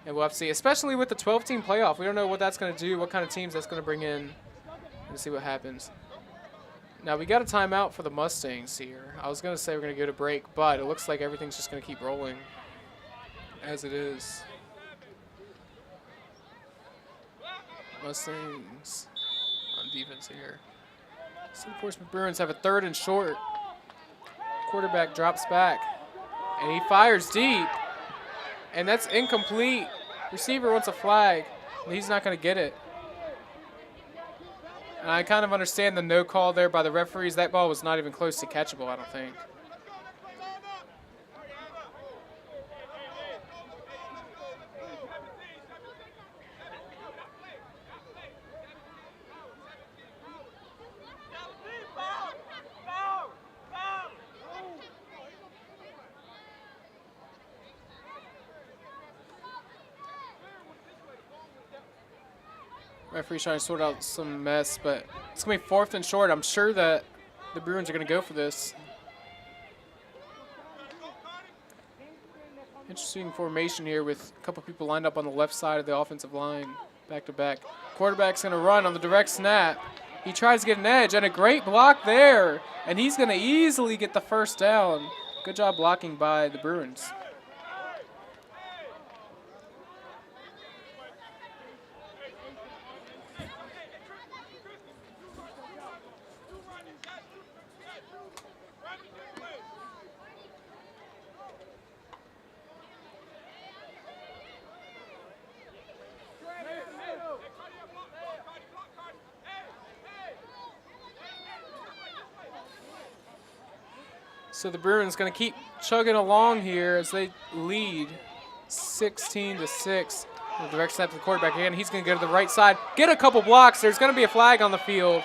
And we'll have to see, especially with the 12-team playoff. We don't know what that's going to do, what kind of teams that's going to bring in, and see what happens. Now, we got a timeout for the Mustangs here. I was going to say we're going to go to break, but it looks like everything's just going to keep rolling as it is. Mustangs on defense here. So the Portsmouth Bruins have a 3rd and short. Quarterback drops back, and he fires deep, and that's incomplete. Receiver wants a flag, and he's not going to get it. And I kind of understand the no call there by the referees. That ball was not even close to catchable, I don't think. Referee's trying to sort out some mess, but it's going to be 4th and short. I'm sure that the Bruins are going to go for this. Interesting formation here with a couple people lined up on the left side of the offensive line, back to back. Quarterback's going to run on the direct snap. He tries to get an edge, and a great block there, and he's going to easily get the first down. Good job blocking by the Bruins. So the Bruins going to keep chugging along here as they lead 16-6. The direct snap to the quarterback again. He's going to go to the right side, get a couple blocks. There's going to be a flag on the field.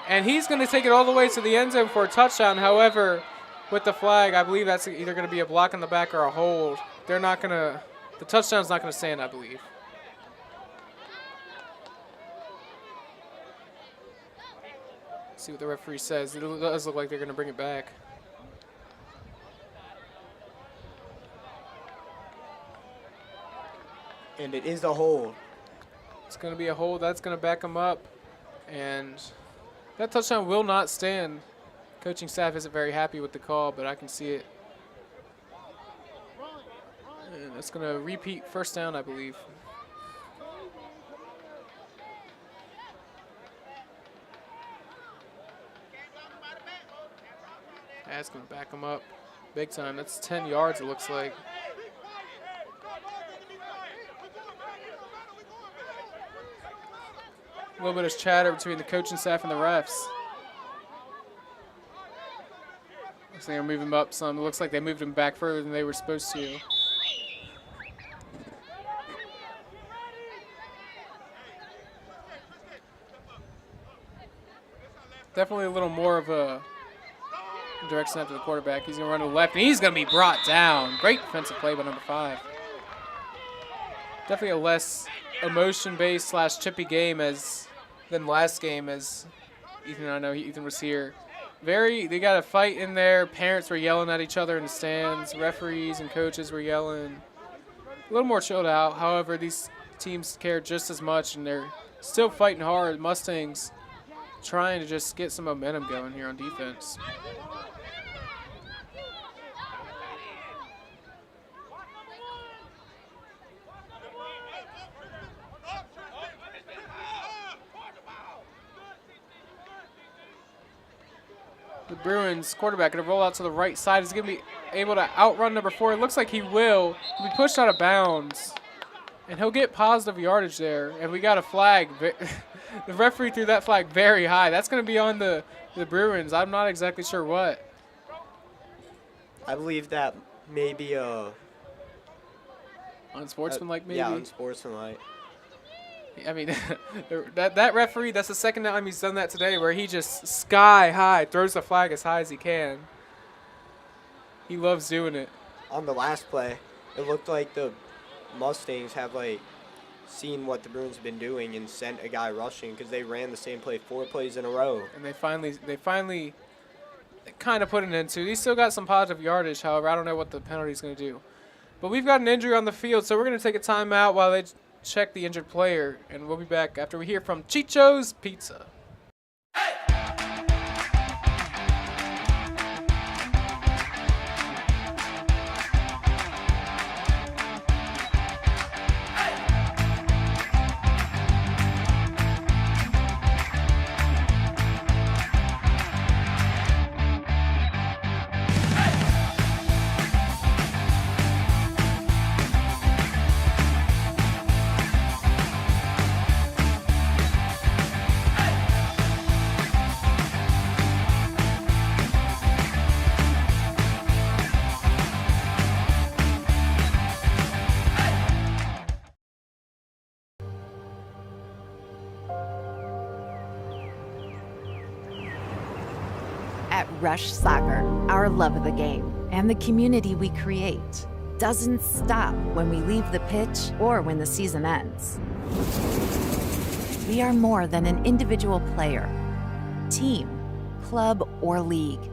And he's going to take it all the way to the end zone for a touchdown. However, with the flag, I believe that's either going to be a block in the back or a hold. They're not going to, the touchdown's not going to stand, I believe. See what the referee says. It does look like they're going to bring it back. And it is a hold. It's going to be a hold. That's going to back them up. And that touchdown will not stand. Coaching staff isn't very happy with the call, but I can see it. And it's going to repeat first down, I believe. That's going to back them up big time. That's 10 yards, it looks like. A little bit of chatter between the coaching staff and the refs. Looks like they're moving him up some. It looks like they moved him back further than they were supposed to. Definitely a little more of a direct snap to the quarterback. He's going to run to the left, and he's going to be brought down. Great defensive play by number 5. Definitely a less emotion-based / chippy game than last game, as Ethan, I know Ethan was here. They got a fight in there. Parents were yelling at each other in the stands. Referees and coaches were yelling. A little more chilled out. However, these teams care just as much, and they're still fighting hard. Mustangs trying to just get some momentum going here on defense. The Bruins quarterback going to roll out to the right side. He's going to be able to outrun number 4. It looks like he will. He'll be pushed out of bounds. And he'll get positive yardage there. And we got a flag. The referee threw that flag very high. That's going to be on the Bruins. I'm not exactly sure what. I believe that maybe unsportsmanlike, maybe? Yeah, unsportsmanlike. I mean, that referee, that's the second time he's done that today, where he just sky high throws the flag as high as he can. He loves doing it. On the last play, it looked like the Mustangs have seen what the Bruins have been doing and sent a guy rushing because they ran the same play 4 plays in a row. And they finally kind of put an end to it. He still got some positive yardage, however, I don't know what the penalty's going to do. But we've got an injury on the field, so we're going to take a timeout while they check the injured player, and we'll be back after we hear from Chicho's Pizza. At Rush Soccer, our love of the game and the community we create doesn't stop when we leave the pitch or when the season ends. We are more than an individual player, team, club, or league.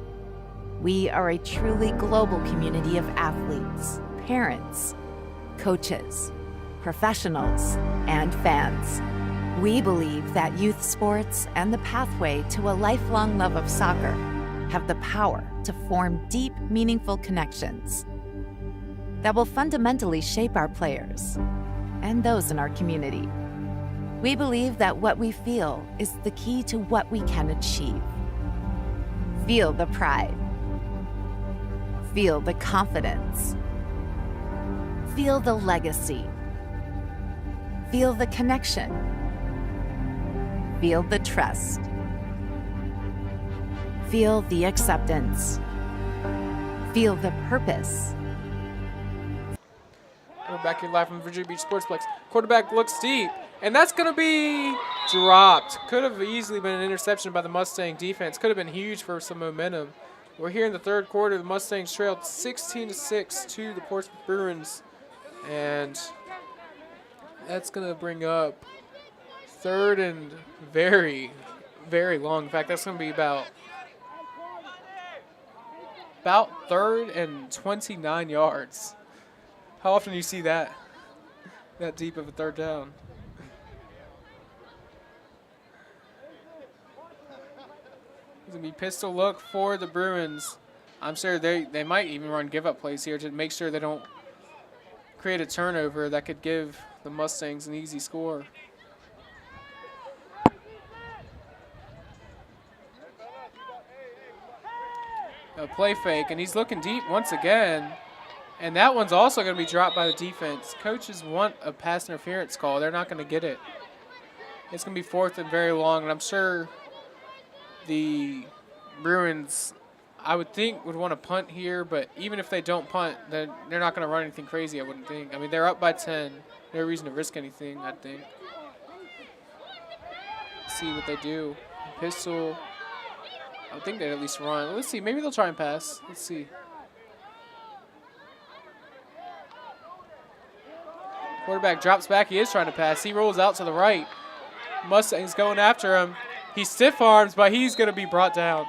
We are a truly global community of athletes, parents, coaches, professionals, and fans. We believe that youth sports and the pathway to a lifelong love of soccer have the power to form deep, meaningful connections that will fundamentally shape our players and those in our community. We believe that what we feel is the key to what we can achieve. Feel the pride. Feel the confidence. Feel the legacy. Feel the connection. Feel the trust. Feel the acceptance. Feel the purpose. back here live from Virginia Beach Sportsplex. Quarterback looks deep, and that's going to be dropped. Could have easily been an interception by the Mustang defense. Could have been huge for some momentum. We're here in the third quarter. The Mustangs trailed 16-6 to the Portsmouth Bruins, and that's going to bring up third and very, very long. In fact, that's going to be about third and 29 yards. How often do you see that deep of a third down? It's going to be pistol look for the Bruins. I'm sure they might even run give-up plays here to make sure they don't create a turnover that could give the Mustangs an easy score. A play fake, and he's looking deep once again. And that one's also going to be dropped by the defense. Coaches want a pass interference call. They're not going to get it. It's going to be fourth and very long, and I'm sure the Bruins, I would think, would want to punt here, but even if they don't punt, then they're not going to run anything crazy, I wouldn't think. I mean, they're up by 10. No reason to risk anything, I think. See what they do. Pistol. I think they'd at least run. Let's see. Maybe they'll try and pass. Let's see. Quarterback drops back. He is trying to pass. He rolls out to the right. Mustang's going after him. He stiff arms, but he's going to be brought down.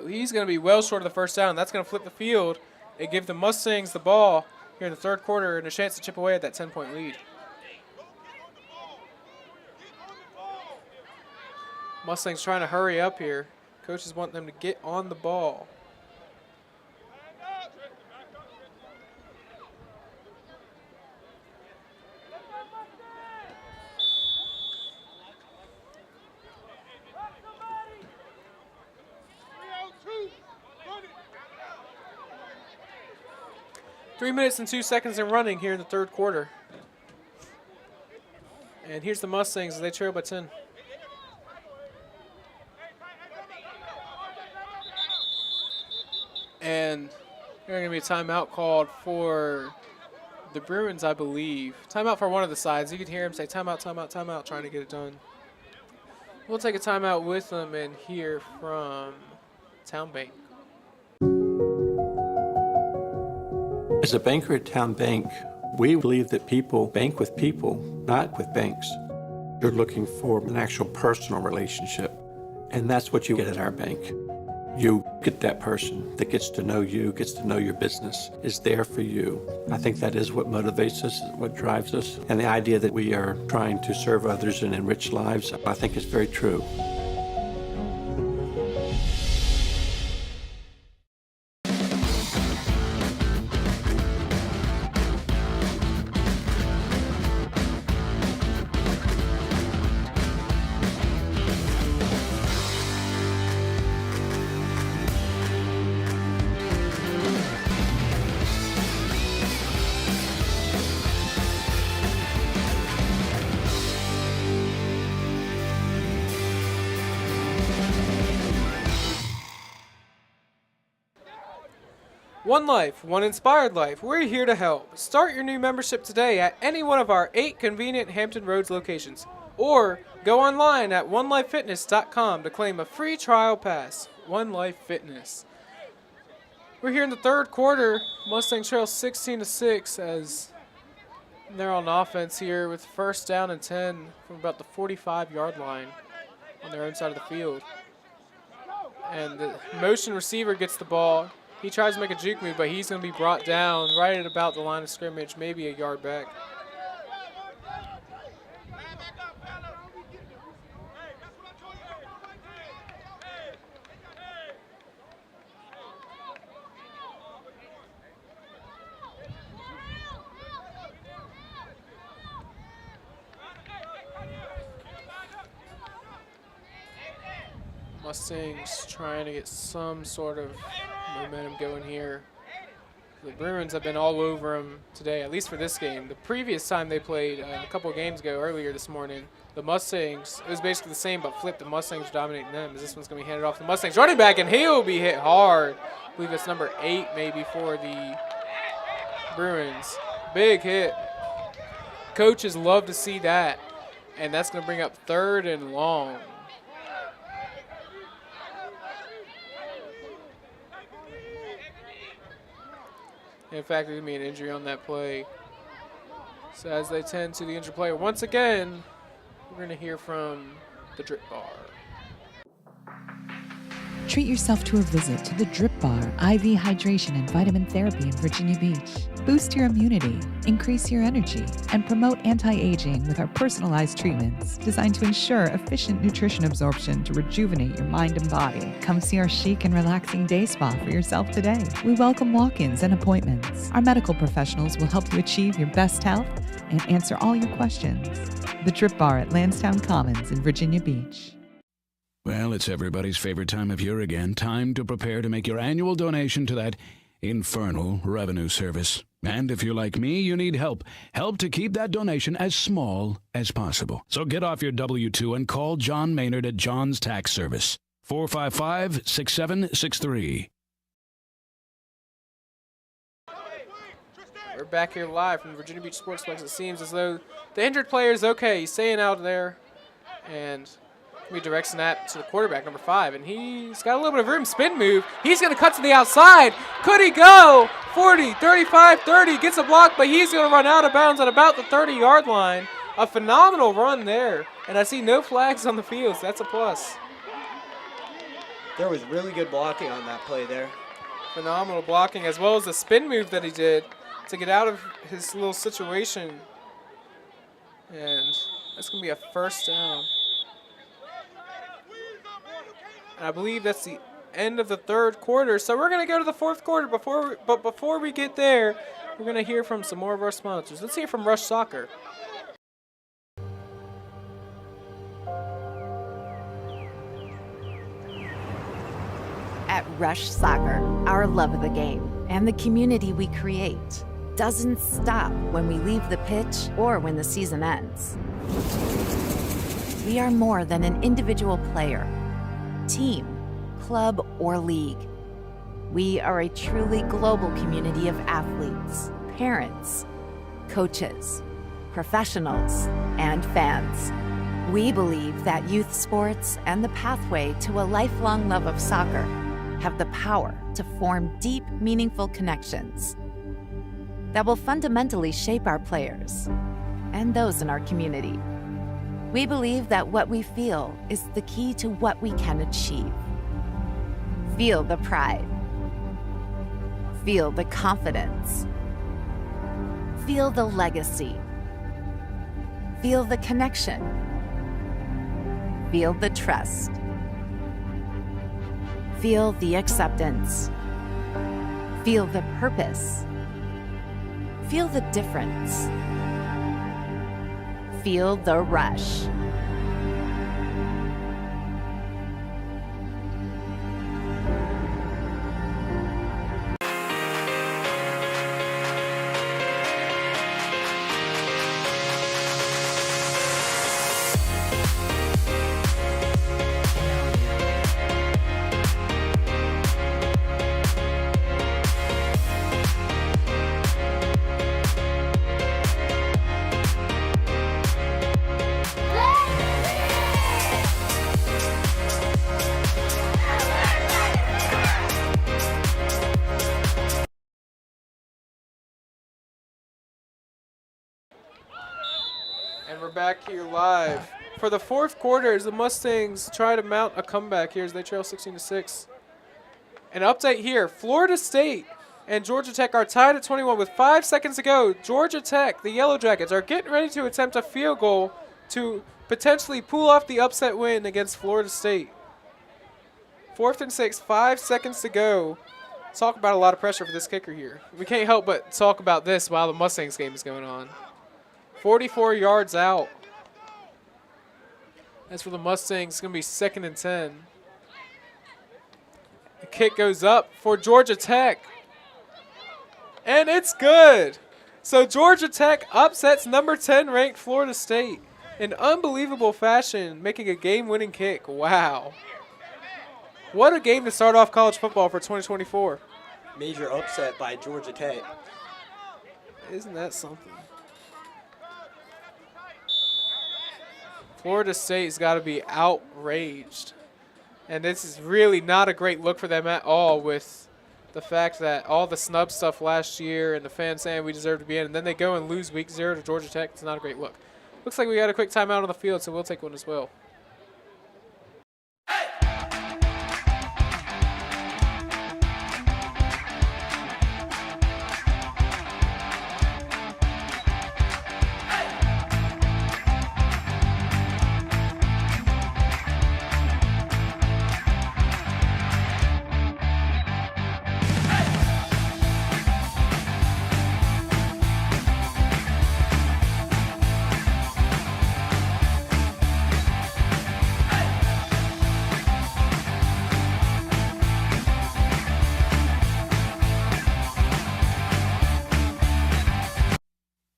He's going to be well short of the first down. That's going to flip the field and give the Mustangs the ball here in the third quarter and a chance to chip away at that 10-point lead. Mustangs trying to hurry up here. Coaches want them to get on the ball. Three minutes and 2 seconds in running here in the third quarter. And here's the Mustangs as they trail by 10. And there's going to be a timeout called for the Bruins, I believe. Timeout for one of the sides. You could hear him say timeout, timeout, timeout, trying to get it done. We'll take a timeout with them and hear from Town Bank. As a banker at Town Bank, we believe that people bank with people, not with banks. You're looking for an actual personal relationship, and that's what you get at our bank. You get that person that gets to know you, gets to know your business, is there for you. I think that is what motivates us, what drives us, and the idea that we are trying to serve others and enrich lives, I think is very true. One life, one inspired life. We're here to help. Start your new membership today at any one of our 8 convenient Hampton Roads locations. Or go online at onelifefitness.com to claim a free trial pass. One Life Fitness. We're here in the third quarter. Mustangs trail 16-6 as they're on offense here with first down and 10 from about the 45-yard line on their own side of the field. And the motion receiver gets the ball. He tries to make a juke move, but he's going to be brought down right at about the line of scrimmage, maybe a yard back. Mustangs trying to get some sort of momentum going here. The Bruins have been all over them today, at least for this game. The previous time they played a couple of games ago, earlier this morning, the Mustangs, it was basically the same but flipped. The Mustangs were dominating them. As this one's going to be handed off to the Mustangs running back, and he'll be hit hard. I believe it's number 8 maybe for the Bruins. Big hit. Coaches love to see that, and that's going to bring up 3rd and long. In fact, there's going to be an injury on that play. So as they tend to the injured player, once again, we're going to hear from the Drip Bar. Treat yourself to a visit to the Drip Bar IV Hydration and Vitamin Therapy in Virginia Beach. Boost your immunity, increase your energy, and promote anti-aging with our personalized treatments designed to ensure efficient nutrition absorption to rejuvenate your mind and body. Come see our chic and relaxing day spa for yourself today. We welcome walk-ins and appointments. Our medical professionals will help you achieve your best health and answer all your questions. The Drip Bar at Lansdowne Commons in Virginia Beach. Well, it's everybody's favorite time of year again. Time to prepare to make your annual donation to that infernal revenue service. And if you're like me, you need help. Help to keep that donation as small as possible. So get off your W-2 and call John Maynard at John's Tax Service. 455-6763. We're back here live from the Virginia Beach Sportsplex. It seems as though the injured player is okay. He's staying out there. And we direct snap to the quarterback, number 5, and he's got a little bit of room. Spin move. He's going to cut to the outside. Could he go? 40, 35, 30. Gets a block, but he's going to run out of bounds at about the 30-yard line. A phenomenal run there, and I see no flags on the field, so that's a plus. There was really good blocking on that play there. Phenomenal blocking, as well as the spin move that he did to get out of his little situation. And that's going to be a first down. And I believe that's the end of the 3rd quarter. So we're going to go to the 4th quarter. But before we get there, we're going to hear from some more of our sponsors. Let's hear from Rush Soccer. At Rush Soccer, our love of the game and the community we create doesn't stop when we leave the pitch or when the season ends. We are more than an individual player, team, club, or league. We are a truly global community of athletes, parents, coaches, professionals, and fans. We believe that youth sports and the pathway to a lifelong love of soccer have the power to form deep, meaningful connections that will fundamentally shape our players and those in our community. We believe that what we feel is the key to what we can achieve. Feel the pride. Feel the confidence. Feel the legacy. Feel the connection. Feel the trust. Feel the acceptance. Feel the purpose. Feel the difference. Feel the rush. And we're back here live. For the 4th quarter, as the Mustangs try to mount a comeback here as they trail 16-6. An update here, Florida State and Georgia Tech are tied at 21 with 5 seconds to go. Georgia Tech, the Yellow Jackets, are getting ready to attempt a field goal to potentially pull off the upset win against Florida State. 4th and 6, 5 seconds to go. Talk about a lot of pressure for this kicker here. We can't help but talk about this while the Mustangs game is going on. 44 yards out. As for the Mustangs, it's going to be 2nd and 10. The kick goes up for Georgia Tech. And it's good. So Georgia Tech upsets number 10 ranked Florida State in unbelievable fashion, making a game-winning kick. Wow. What a game to start off college football for 2024. Major upset by Georgia Tech. Isn't that something? Florida State's got to be outraged. And this is really not a great look for them at all, with the fact that all the snub stuff last year and the fans saying we deserve to be in, and then they go and lose week 0 to Georgia Tech. It's not a great look. Looks like we got a quick timeout on the field, so we'll take one as well.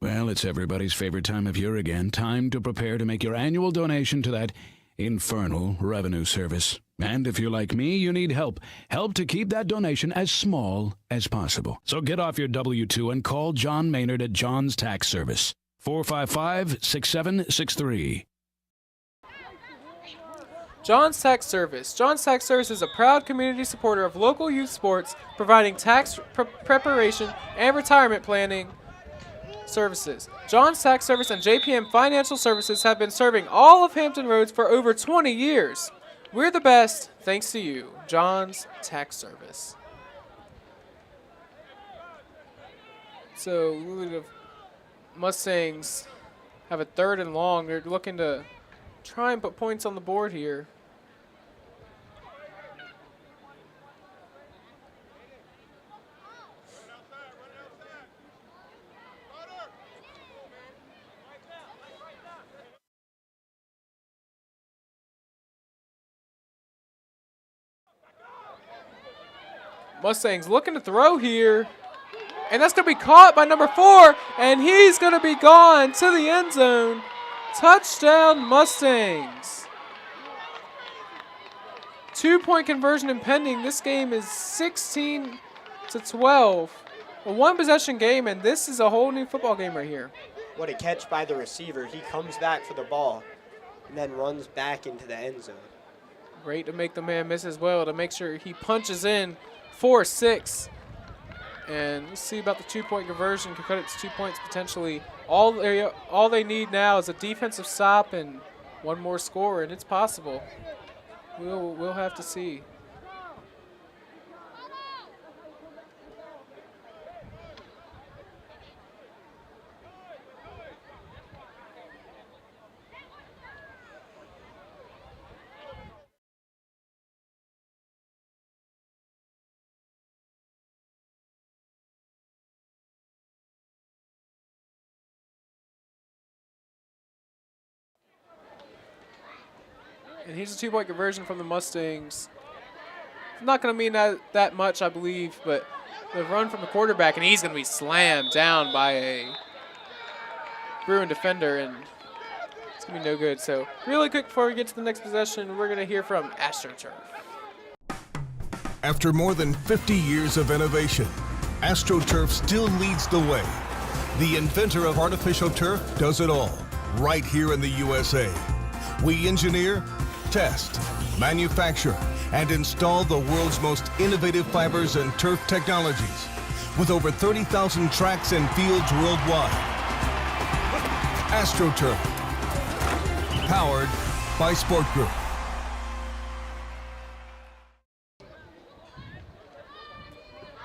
Well, it's everybody's favorite time of year again. Time to prepare to make your annual donation to that infernal revenue service. And if you're like me, you need help. Help to keep that donation as small as possible. So get off your W-2 and call John Maynard at John's Tax Service. 455-6763. John's Tax Service. John's Tax Service is a proud community supporter of local youth sports, providing tax preparation and retirement planning services. John's Tax Service and JPM Financial Services have been serving all of Hampton Roads for over 20 years. We're the best, thanks to you. John's Tax Service. So, the Mustangs have a 3rd and long. They're looking to try and put points on the board here. Mustangs looking to throw here. And that's going to be caught by number 4. And he's going to be gone to the end zone. Touchdown, Mustangs. 2-point conversion impending. This game is 16-12. A one-possession game, and this is a whole new football game right here. What a catch by the receiver. He comes back for the ball and then runs back into the end zone. Great to make the man miss as well, to make sure he punches in 4-6. And let's see about the 2-point conversion. Could cut it to 2 points potentially. All they need now is a defensive stop and one more score, and it's possible. We'll have to see. And here's a 2-point conversion from the Mustangs. Not going to mean that much, I believe, but the run from the quarterback, and he's going to be slammed down by a Bruin defender, and it's going to be no good. So really quick before we get to the next possession, we're going to hear from AstroTurf. After more than 50 years of innovation, AstroTurf still leads the way. The inventor of artificial turf does it all, right here in the USA. We engineer, test, manufacture, and install the world's most innovative fibers and turf technologies, with over 30,000 tracks and fields worldwide. AstroTurf, powered by Sport Group.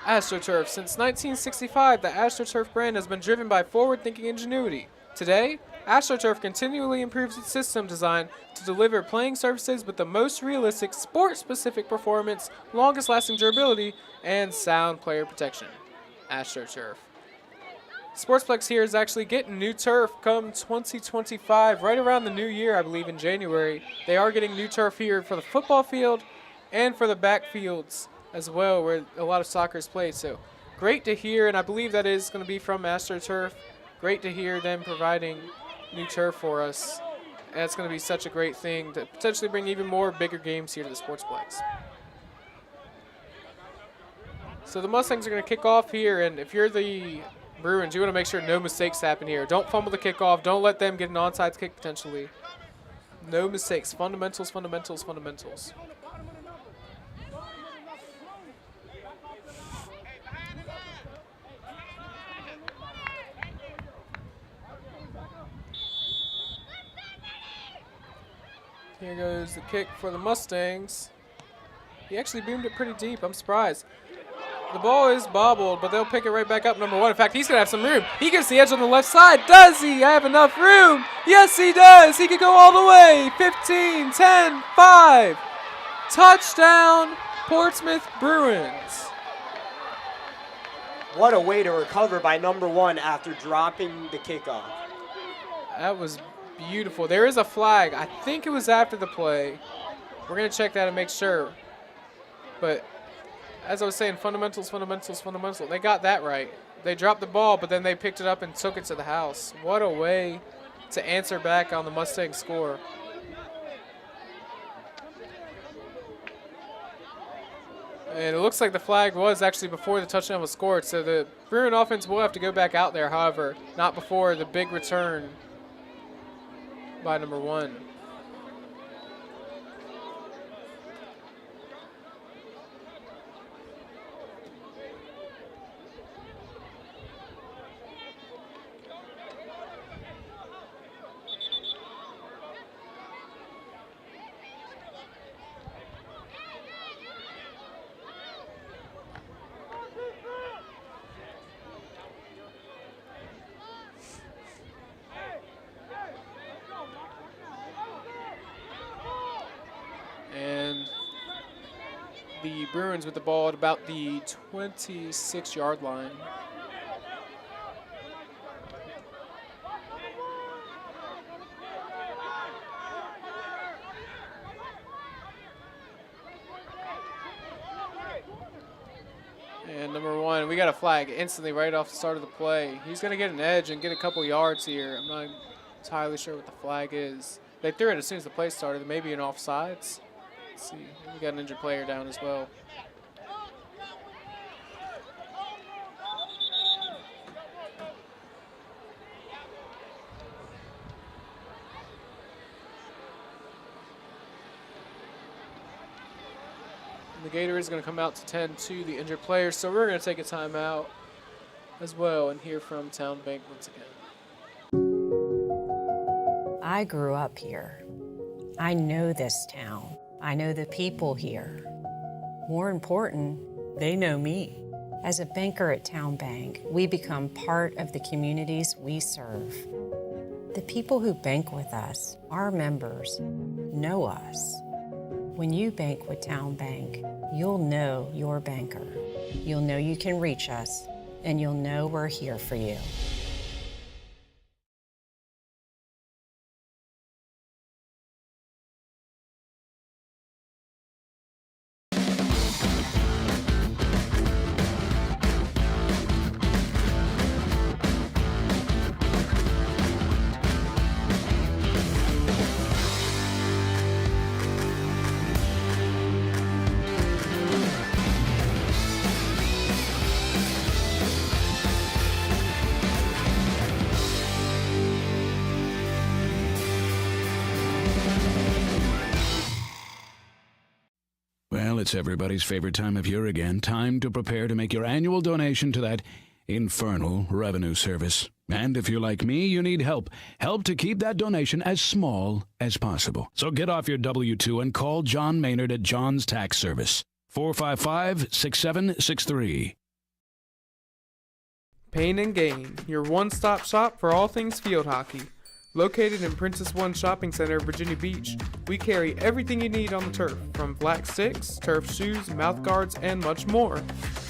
AstroTurf. Since 1965, the AstroTurf brand has been driven by forward-thinking ingenuity. Today, AstroTurf continually improves its system design to deliver playing surfaces with the most realistic, sport-specific performance, longest-lasting durability, and sound player protection. AstroTurf. Sportsplex here is actually getting new turf come 2025, right around the new year, I believe, in January. They are getting new turf here for the football field and for the backfields as well, where a lot of soccer is played. So great to hear, and I believe that is going to be from AstroTurf. Great to hear them providing new turf for us. And it's going to be such a great thing to potentially bring even more bigger games here to the Sportsplex. So the Mustangs are going to kick off here, and if you're the Bruins, you want to make sure no mistakes happen here. Don't fumble the kickoff. Don't let them get an onside kick potentially. No mistakes. Fundamentals, fundamentals, fundamentals. Here goes the kick for the Mustangs. He actually beamed it pretty deep. I'm surprised. The ball is bobbled, but they'll pick it right back up, number one. In fact, he's going to have some room. He gets the edge on the left side. Does he have enough room? Yes, he does. He could go all the way. 15, 10, 5. Touchdown, Portsmouth Bruins. What a way to recover by number one after dropping the kickoff. That was beautiful. There is a flag. I think it was after the play. We're going to check that and make sure. But as I was saying, fundamentals, fundamentals, fundamentals. They got that right. They dropped the ball, but then they picked it up and took it to the house. What a way to answer back on the Mustang score. And it looks like the flag was actually before the touchdown was scored. So the Bruin offense will have to go back out there, however, not before the big return by number one. And the Bruins with the ball at about the 26-yard line. And number one, we got a flag instantly right off the start of the play. He's going to get an edge and get a couple yards here. I'm not entirely sure what the flag is. They threw it as soon as the play started, maybe an offsides. Let's see, we got an injured player down as well. And the Gator is going to come out to tend to the injured player, so we're going to take a timeout as well and hear from Town Bank once again. I grew up here. I know this town. I know the people here. More important, they know me. As a banker at Town Bank, we become part of the communities we serve. The people who bank with us, our members, know us. When you bank with Town Bank, you'll know your banker. You'll know you can reach us, and you'll know we're here for you. Well, it's everybody's favorite time of year again. Time to prepare to make your annual donation to that infernal revenue service. And if you're like me, you need help. Help to keep that donation as small as possible. So get off your W-2 and call John Maynard at John's Tax Service. 455-6763. Pain and Gain, your one-stop shop for all things field hockey. Located in Princess One Shopping Center, Virginia Beach, we carry everything you need on the turf, from black sticks, turf shoes, mouth guards, and much more.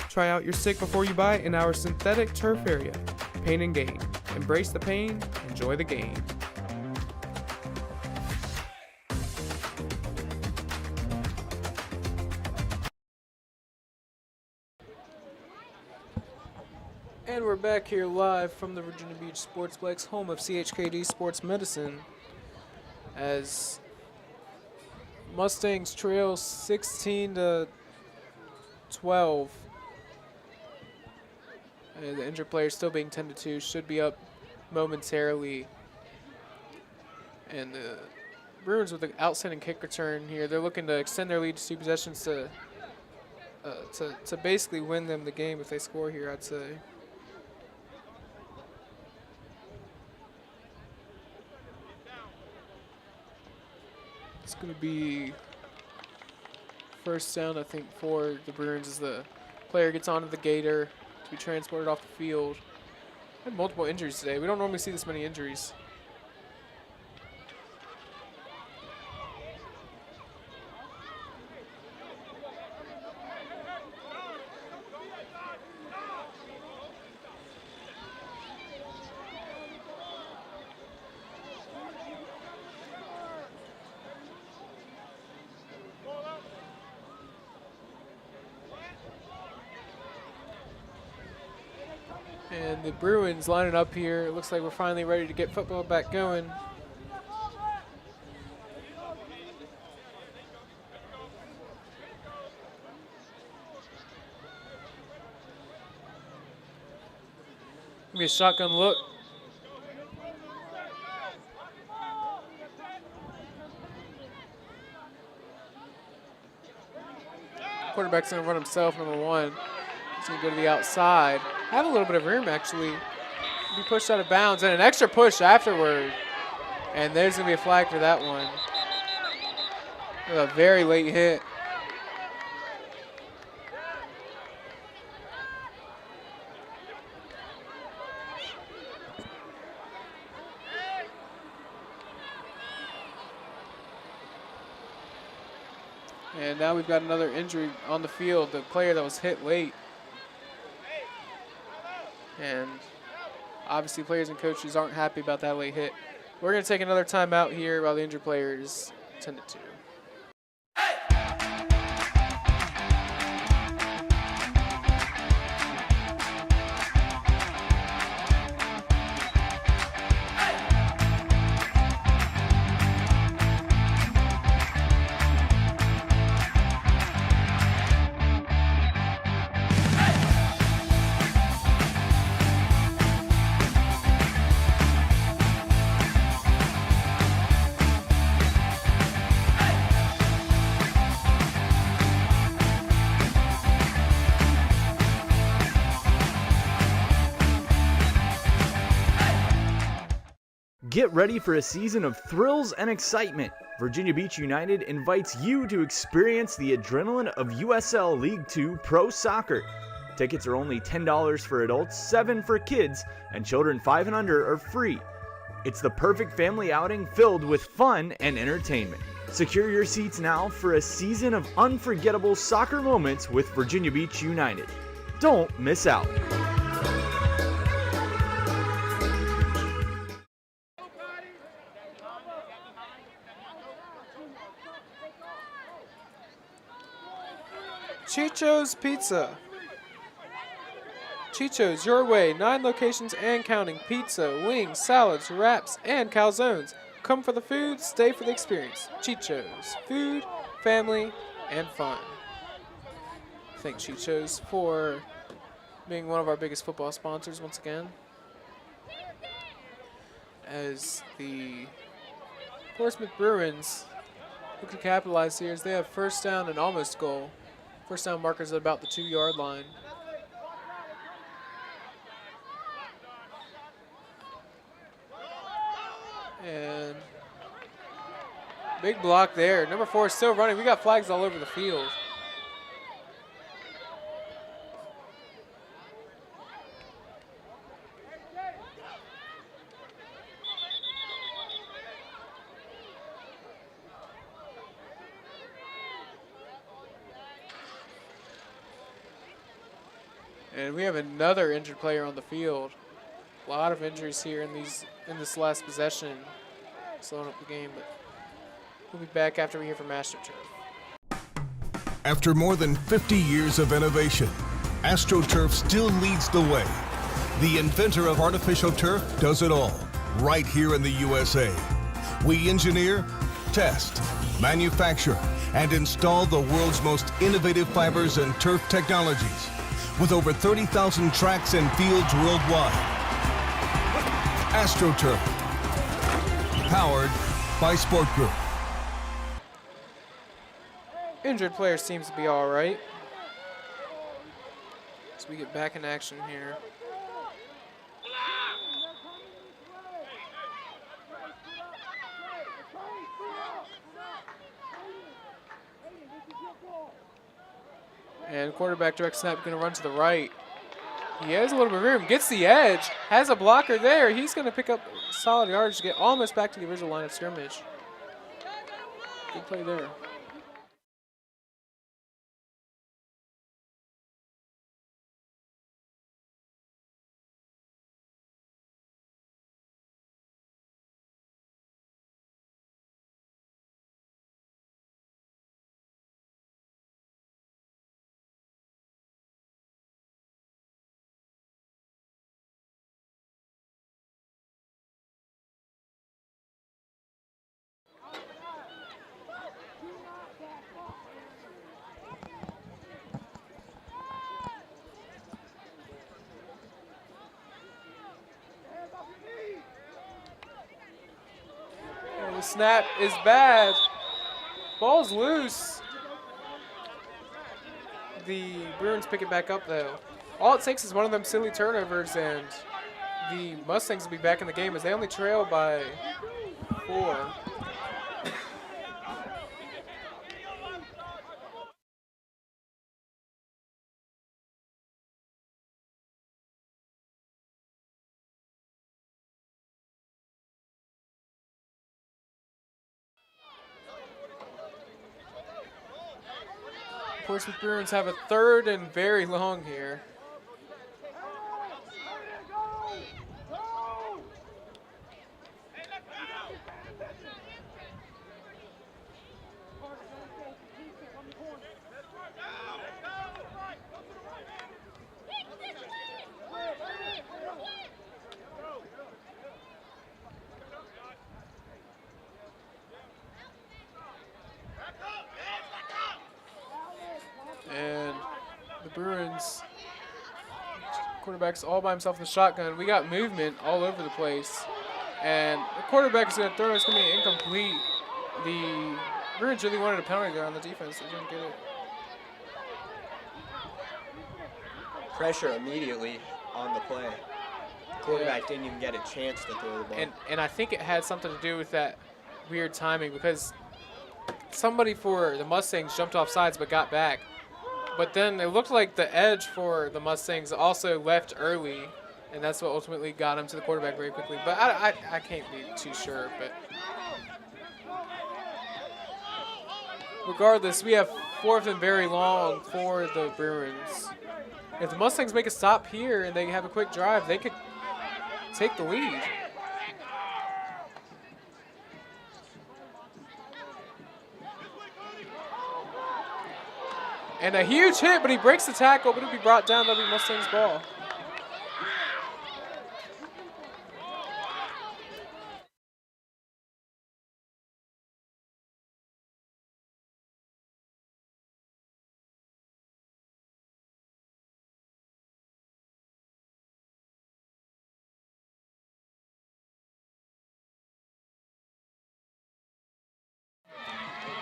Try out your stick before you buy in our synthetic turf area. Pain and Gain. Embrace the pain, enjoy the game. And we're back here live from the Virginia Beach Sportsplex, home of CHKD Sports Medicine, as Mustangs trail 16-12. The injured player still being 10-2, should be up momentarily. And the Bruins with an outstanding kick return here. They're looking to extend their lead to 2 possessions to basically win them the game if they score here, I'd say. It's going to be first down, I think, for the Bruins as the player gets onto the gator to be transported off the field. Had multiple injuries today. We don't normally see this many injuries. And the Bruins lining up here. It looks like we're finally ready to get football back going. Give me a shotgun look. Quarterback's gonna run himself, number 1. He's gonna go to the outside. Have a little bit of room, actually. Be pushed out of bounds, and an extra push afterward. And there's gonna be a flag for that one. A very late hit. And now we've got another injury on the field, the player that was hit late. And obviously players and coaches aren't happy about that late hit. We're going to take another timeout here while the injured player is tended to. Get ready for a season of thrills and excitement. Virginia Beach United invites you to experience the adrenaline of USL League 2 Pro Soccer. Tickets are only $10 for adults, $7 for kids, and children 5 and under are free. It's the perfect family outing filled with fun and entertainment. Secure your seats now for a season of unforgettable soccer moments with Virginia Beach United. Don't miss out. Chicho's Pizza. Chicho's Your Way, 9 locations and counting. Pizza, wings, salads, wraps, and calzones. Come for the food, stay for the experience. Chicho's, food, family, and fun. Thank Chicho's for being one of our biggest football sponsors once again. As the Portsmouth Bruins look to capitalize here as they have first down and almost goal. First down markers at about the 2-yard line. And big block there. Number 4 is still running. We got flags all over the field. And we have another injured player on the field. A lot of injuries here in this last possession, slowing up the game. But we'll be back after we hear from AstroTurf. After more than 50 years of innovation, AstroTurf still leads the way. The inventor of artificial turf does it all, right here in the USA. We engineer, test, manufacture, and install the world's most innovative fibers and turf technologies, with over 30,000 tracks and fields worldwide. AstroTurf, powered by Sport Group. Injured player seems to be all right. So we get back in action here. And quarterback direct snap going to run to the right. He has a little bit of room, gets the edge, has a blocker there. He's going to pick up solid yardage to get almost back to the original line of scrimmage. Good play there. The snap is bad. Ball's loose. The Bruins pick it back up though. All it takes is one of them silly turnovers and the Mustangs will be back in the game as they only trail by 4. Portsmouth Bruins have a 3rd and very long here. And the Bruins, quarterback's all by himself in the shotgun. We got movement all over the place. And the quarterback is going to throw. It's going to be incomplete. The Bruins really wanted a penalty there on the defense. They didn't get it. Pressure immediately on the play. Quarterback didn't even get a chance to throw the ball. And I think it had something to do with that weird timing because somebody for the Mustangs jumped off sides but got back. But then it looked like the edge for the Mustangs also left early, and that's what ultimately got him to the quarterback very quickly. But I can't be too sure. But regardless, we have 4th and very long for the Bruins. If the Mustangs make a stop here and they have a quick drive, they could take the lead. And a huge hit, but he breaks the tackle, but it'll be brought down. That'll be Mustang's ball.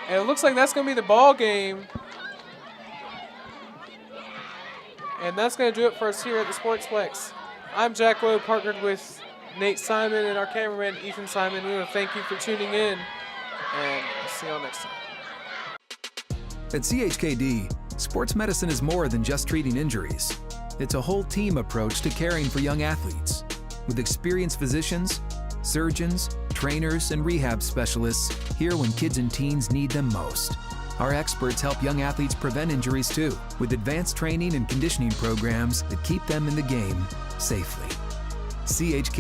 And it looks like that's going to be the ball game. And that's going to do it for us here at the Sportsplex. I'm Jack Lowe, partnered with Nate Simon and our cameraman, Ethan Simon. We want to thank you for tuning in, and we'll see y'all next time. At CHKD, sports medicine is more than just treating injuries. It's a whole team approach to caring for young athletes. With experienced physicians, surgeons, trainers, and rehab specialists here when kids and teens need them most. Our experts help young athletes prevent injuries too, with advanced training and conditioning programs that keep them in the game safely. CHK